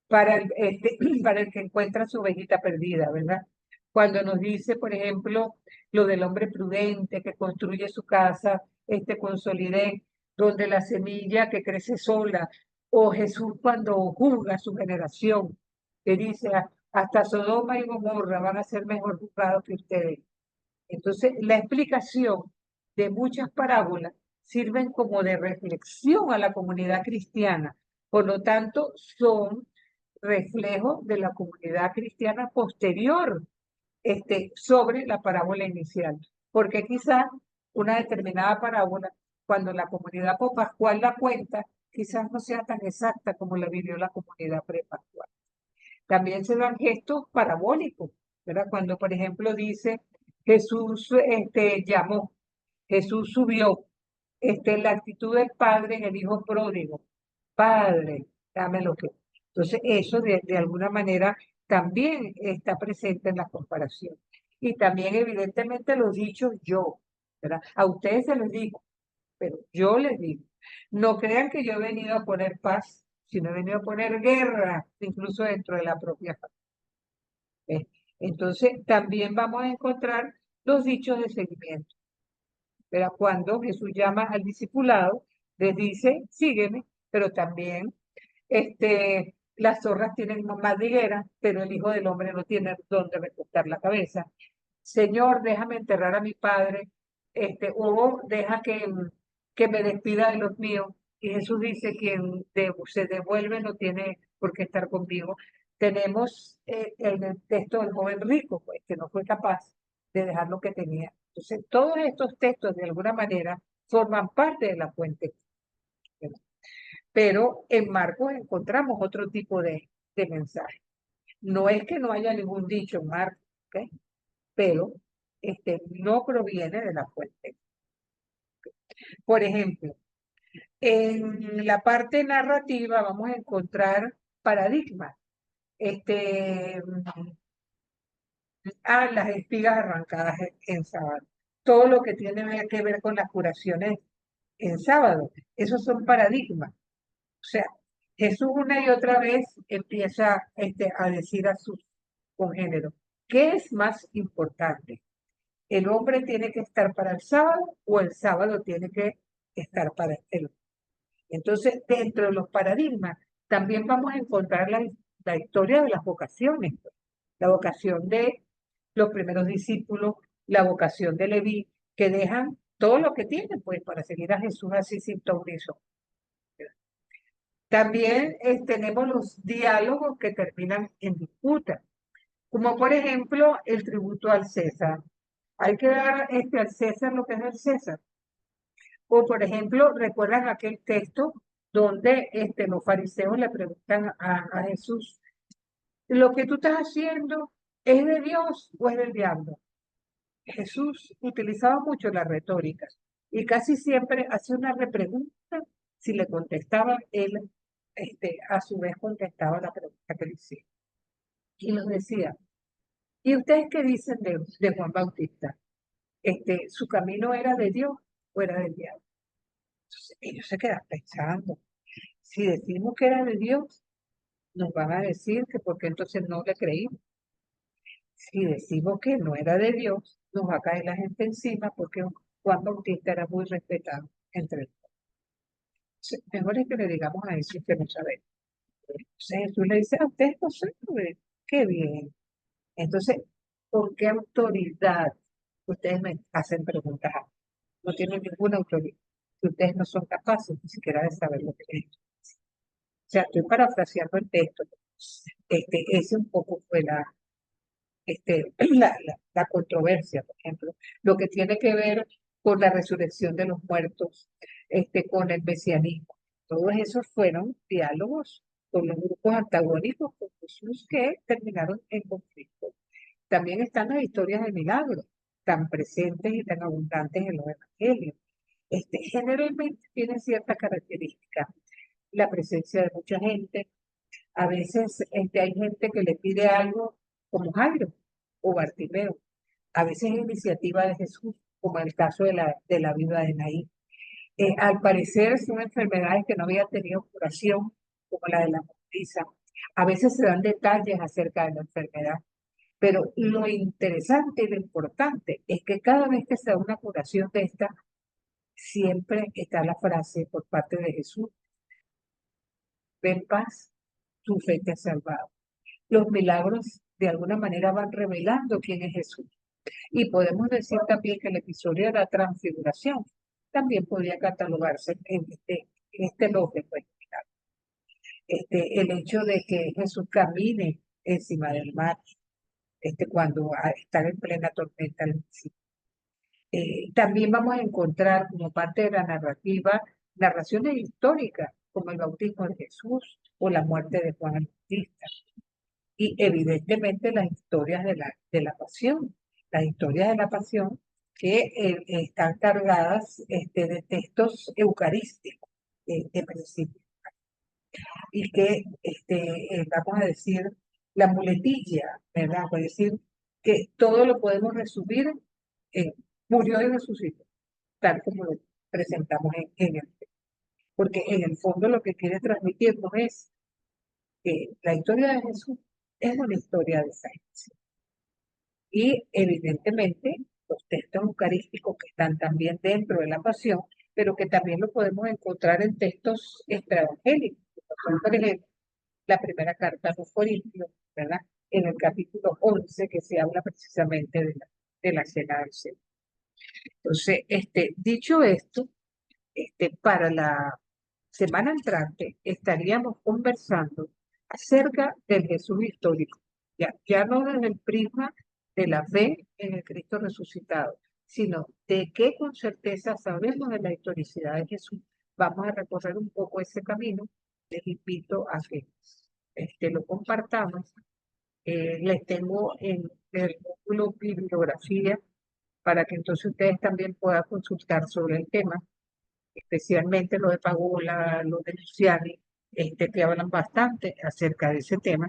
para el que encuentra su ovejita perdida, ¿verdad? Cuando nos dice, por ejemplo, lo del hombre prudente que construye su casa con solidez, donde la semilla que crece sola, o Jesús cuando juzga su generación, que dice, hasta Sodoma y Gomorra van a ser mejor juzgados que ustedes. Entonces, la explicación de muchas parábolas sirven como de reflexión a la comunidad cristiana. Por lo tanto, son reflejos de la comunidad cristiana posterior sobre la parábola inicial. Porque quizás una determinada parábola, cuando la comunidad popascual la cuenta, quizás no sea tan exacta como la vivió la comunidad prepascual. También se dan gestos parabólicos, ¿verdad? Cuando, por ejemplo, dice Jesús llamó, Jesús subió, la actitud del padre en el hijo pródigo. Padre, dame lo que. Entonces, eso de alguna manera también está presente en la comparación. Y también, evidentemente, los dichos yo, ¿verdad? A ustedes se les digo, pero yo les digo, no crean que yo he venido a poner paz, sino he venido a poner guerra, incluso dentro de la propia familia. Entonces, también vamos a encontrar los dichos de seguimiento. Pero cuando Jesús llama al discipulado, les dice, sígueme, pero también las zorras tienen madriguera, pero el Hijo del Hombre no tiene dónde recostar la cabeza. Señor, déjame enterrar a mi padre, o deja que me despida de los míos. Y Jesús dice, quien se devuelve no tiene por qué estar conmigo. Tenemos el texto del joven rico, pues, que no fue capaz de dejar lo que tenía. Entonces, todos estos textos, de alguna manera, forman parte de la fuente. Pero en Marcos encontramos otro tipo de mensaje. No es que no haya ningún dicho en Marcos, ¿ok? Pero no proviene de la fuente. Por ejemplo, en la parte narrativa vamos a encontrar paradigmas. Las espigas arrancadas en sábado. Todo lo que tiene que ver con las curaciones en sábado. Esos son paradigmas. O sea, Jesús una y otra vez empieza a decir a sus congéneros, ¿qué es más importante? ¿El hombre tiene que estar para el sábado o el sábado tiene que estar para el hombre? Entonces, dentro de los paradigmas, también vamos a encontrar la historia de las vocaciones. La vocación de los primeros discípulos, la vocación de Leví, que dejan todo lo que tienen, pues, para seguir a Jesús así sin ton ni son. También tenemos los diálogos que terminan en disputa, como por ejemplo el tributo al César. Hay que dar al César lo que es del César. O por ejemplo, ¿recuerdan aquel texto donde los fariseos le preguntan a Jesús, ¿lo que tú estás haciendo es de Dios o es del diablo? Jesús utilizaba mucho la retórica y casi siempre hacía una repregunta. Si le contestaba, él a su vez contestaba la pregunta que le hicieron. Y nos decía, ¿y ustedes qué dicen de Juan Bautista? ¿Su camino era de Dios o era del diablo? Entonces, ellos se quedan pensando, si decimos que era de Dios, nos van a decir que porque entonces no le creímos. Si decimos que no era de Dios, nos va a caer la gente encima porque Juan Bautista era muy respetado entre ellos. Mejor es que le digamos a Jesús que no sabemos. Entonces Jesús le dice, a ustedes no saben, qué bien. Entonces, ¿con qué autoridad ustedes me hacen preguntas? No tienen ninguna autoridad. Ustedes no son capaces ni siquiera de saber lo que es. O sea, estoy parafraseando el texto. Ese un poco fue la controversia, por ejemplo. Lo que tiene que ver con la resurrección de los muertos, con el mesianismo. Todos esos fueron diálogos con los grupos antagónicos con Jesús que terminaron en conflicto. También están las historias de milagros, tan presentes y tan abundantes en los evangelios. Generalmente tiene cierta característica la presencia de mucha gente. A veces hay gente que le pide algo como Jairo o Bartimeo. A veces es iniciativa de Jesús, como en el caso de la viuda de Naín. Al parecer son enfermedades que no habían tenido curación, como la de la mortiza. A veces se dan detalles acerca de la enfermedad. Pero lo interesante y lo importante es que cada vez que se da una curación de esta, siempre está la frase por parte de Jesús, ven paz, tu fe te ha salvado. Los milagros de alguna manera van revelando quién es Jesús. Y podemos decir también que el episodio de la transfiguración también podría catalogarse en este lote, pues. El hecho de que Jesús camine encima del mar, cuando está en plena tormenta. También vamos a encontrar como parte de la narrativa narraciones históricas, como el bautismo de Jesús o la muerte de Juan el Bautista. Y evidentemente las historias de la pasión, las historias de la pasión que están cargadas de textos eucarísticos de principio. Y que, vamos a decir, la muletilla, ¿verdad? Es decir, que todo lo podemos resumir en murió y resucitó, tal como lo presentamos en el texto. Porque en el fondo lo que quiere transmitirnos es que la historia de Jesús es una historia de salvación. Y evidentemente los textos eucarísticos que están también dentro de la pasión pero que también lo podemos encontrar en textos extraevangélicos, como por ejemplo, la primera carta a los Corintios, ¿verdad? En el capítulo 11, que se habla precisamente de la cena del Señor. Entonces, dicho esto, para la semana entrante estaríamos conversando acerca del Jesús histórico, ya no desde el prisma de la fe en el Cristo resucitado, sino de qué con certeza sabemos de la historicidad de Jesús. Vamos a recorrer un poco ese camino. Les invito a que lo compartamos. Les tengo en el módulo bibliografía para que entonces ustedes también puedan consultar sobre el tema, especialmente lo de Pagola, lo de Luciani, que hablan bastante acerca de ese tema.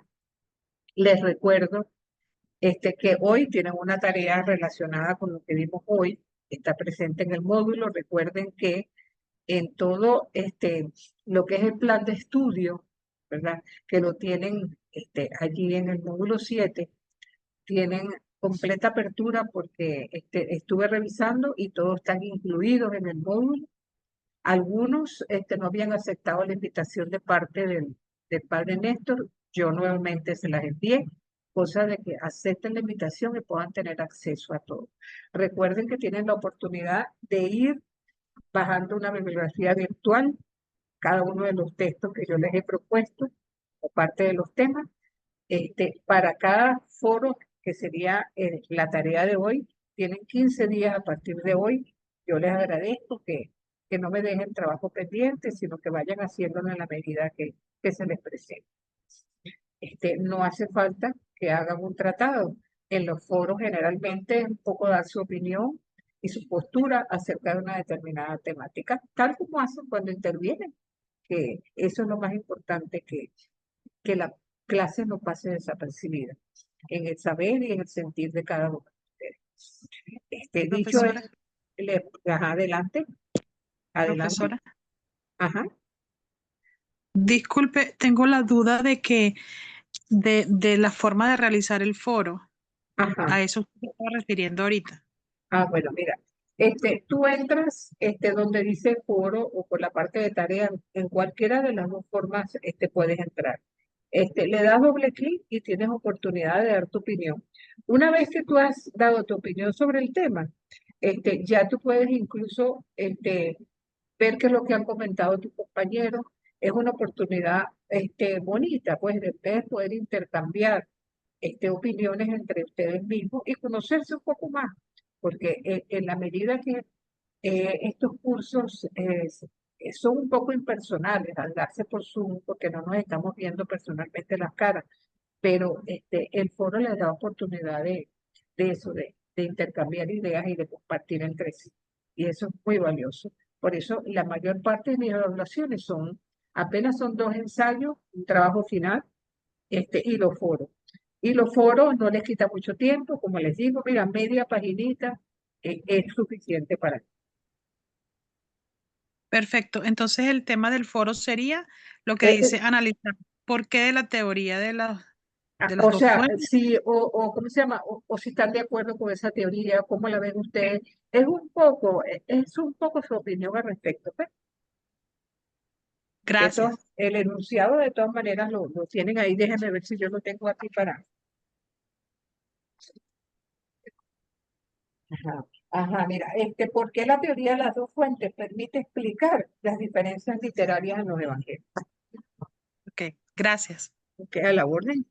Les recuerdo que hoy tienen una tarea relacionada con lo que vimos hoy, está presente en el módulo. Recuerden que en todo lo que es el plan de estudio, ¿verdad? Que lo tienen allí en el módulo 7, tienen completa apertura porque estuve revisando y todos están incluidos en el módulo. Algunos no habían aceptado la invitación de parte del padre Néstor. Yo nuevamente se las envié, cosa de que acepten la invitación y puedan tener acceso a todo. Recuerden que tienen la oportunidad de ir bajando una bibliografía virtual, cada uno de los textos que yo les he propuesto, o parte de los temas, para cada foro, que sería la tarea de hoy. Tienen 15 días a partir de hoy. Yo les agradezco que no me dejen trabajo pendiente, sino que vayan haciéndolo en la medida que se les presente. No hace falta que hagan un tratado. En los foros generalmente es un poco dar su opinión y su postura acerca de una determinada temática, tal como hacen cuando intervienen, que eso es lo más importante, que la clase no pase desapercibida en el saber y en el sentir de cada uno de ustedes. Dicho Profesora, esto, adelante, adelante. profesora, Ajá. disculpe, tengo la duda de que de la forma de realizar el foro. Ajá. A eso usted se estaba refiriendo ahorita. Bueno, mira, tú entras donde dice foro o por la parte de tareas, en cualquiera de las dos formas puedes entrar. Le das doble clic y tienes oportunidad de dar tu opinión. Una vez que tú has dado tu opinión sobre el tema, ya tú puedes incluso ver qué es lo que han comentado tus compañeros. Es una oportunidad bonita, pues, de ustedes poder intercambiar opiniones entre ustedes mismos y conocerse un poco más, porque en la medida que estos cursos son un poco impersonales al darse por Zoom, porque no nos estamos viendo personalmente las caras, pero el foro les da oportunidad de eso, de intercambiar ideas y de compartir entre sí. Y eso es muy valioso. Por eso la mayor parte de mis evaluaciones apenas son 2 ensayos, un trabajo final, y los foros. Y los foros no les quita mucho tiempo, como les digo, mira, media paginita es suficiente para mí. Perfecto. Entonces el tema del foro sería lo que Eh, dice analizar por qué de la teoría de las O dos sea, fuentes. si, ¿cómo se llama? O si están de acuerdo con esa teoría, ¿cómo la ven ustedes? Es un poco su opinión al respecto, pues. Gracias. El enunciado de todas maneras lo tienen ahí. Déjenme ver si yo lo tengo aquí para. Ajá, mira, ¿por qué la teoría de las dos fuentes permite explicar las diferencias literarias en los evangelios? Ok, gracias. A la orden.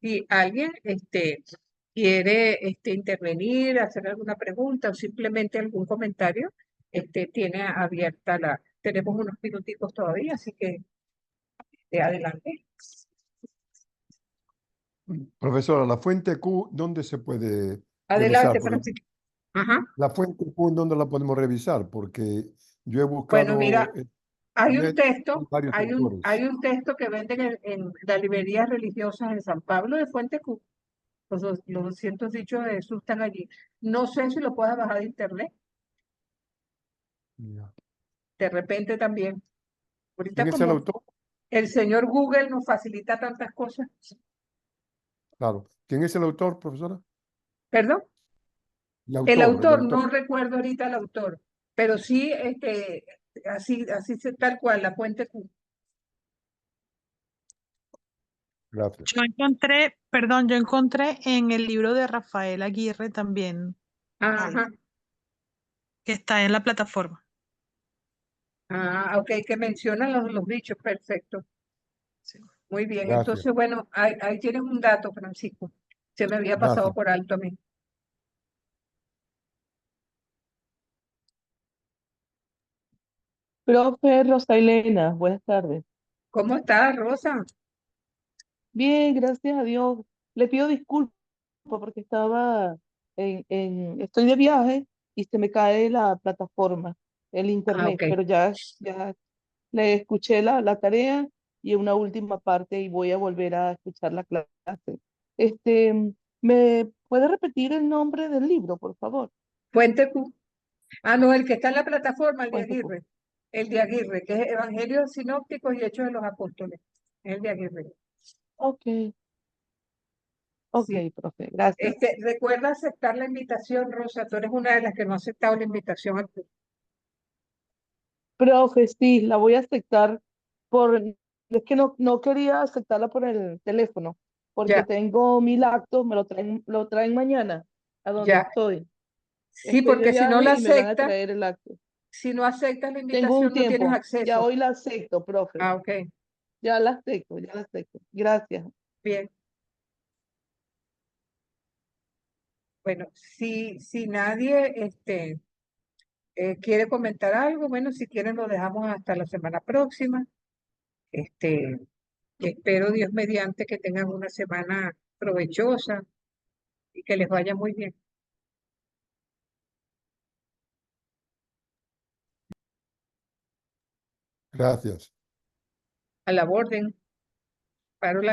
Si alguien quiere intervenir, hacer alguna pregunta o simplemente algún comentario, tiene abierta tenemos unos minuticos todavía, así que adelante. Profesora, la fuente Q, ¿dónde se puede Adelante, revisar? Porque Francisco. Ajá. la fuente Q, ¿dónde la podemos revisar? Porque yo he Bueno, buscado mira, en hay un internet texto, varios autores. hay un texto que venden en las librerías religiosas en San Pablo de Fuente Q. Los 200 dichos de Jesús están allí. No sé si lo puedes bajar de internet, Ya. de repente también. Ahorita ¿Quién es el como autor? el señor Google nos facilita tantas cosas. Claro. ¿Quién es el autor, profesora? ¿Perdón? El El autor, autor, no recuerdo ahorita el autor. Pero sí, así tal cual, la Puente Q. Gracias. Yo encontré, perdón, yo encontré en el libro de Rafael Aguirre también algo Ajá. que está en la plataforma. Ah, ok, que mencionan los bichos, perfecto. Sí. Muy bien, Gracias. entonces, bueno, ahí tienes un dato, Francisco. Se me había pasado Gracias. por alto a mí. Profe Rosa Elena, buenas tardes. ¿Cómo estás, Rosa? Bien, gracias a Dios. Le pido disculpas porque estoy de viaje y se me cae la plataforma, el Ah, internet, ok. pero ya le escuché la tarea y una última parte y voy a volver a escuchar la clase. ¿Me puede repetir el nombre del libro, por favor? Puente Q. Ah, no, el que está en la plataforma, el de Puente Q. Aguirre. El de Aguirre, que es Evangelios Sinópticos y Hechos de los Apóstoles. El de Aguirre. Ok, ok, Sí. profe, gracias. Recuerda aceptar la invitación, Rosa. Tú eres una de las que no ha aceptado la invitación al curso. Profe, sí, la voy a aceptar es que no quería aceptarla por el teléfono, porque Ya, tengo 1000 actos, lo traen mañana a donde ya. estoy. Sí, Estoy de porque si no viaje la y me van a aceptas, traer el acto. si no aceptas la Tengo un invitación, no tienes tiempo, ya acceso. hoy la acepto, profe. Ah, ok. Ya la acepto. Gracias. Bien. Bueno, si nadie quiere comentar algo, bueno, si quieren lo dejamos hasta la semana próxima. Este, espero Dios mediante que tengan una semana provechosa y que les vaya muy bien. Gracias. A la orden. Paro la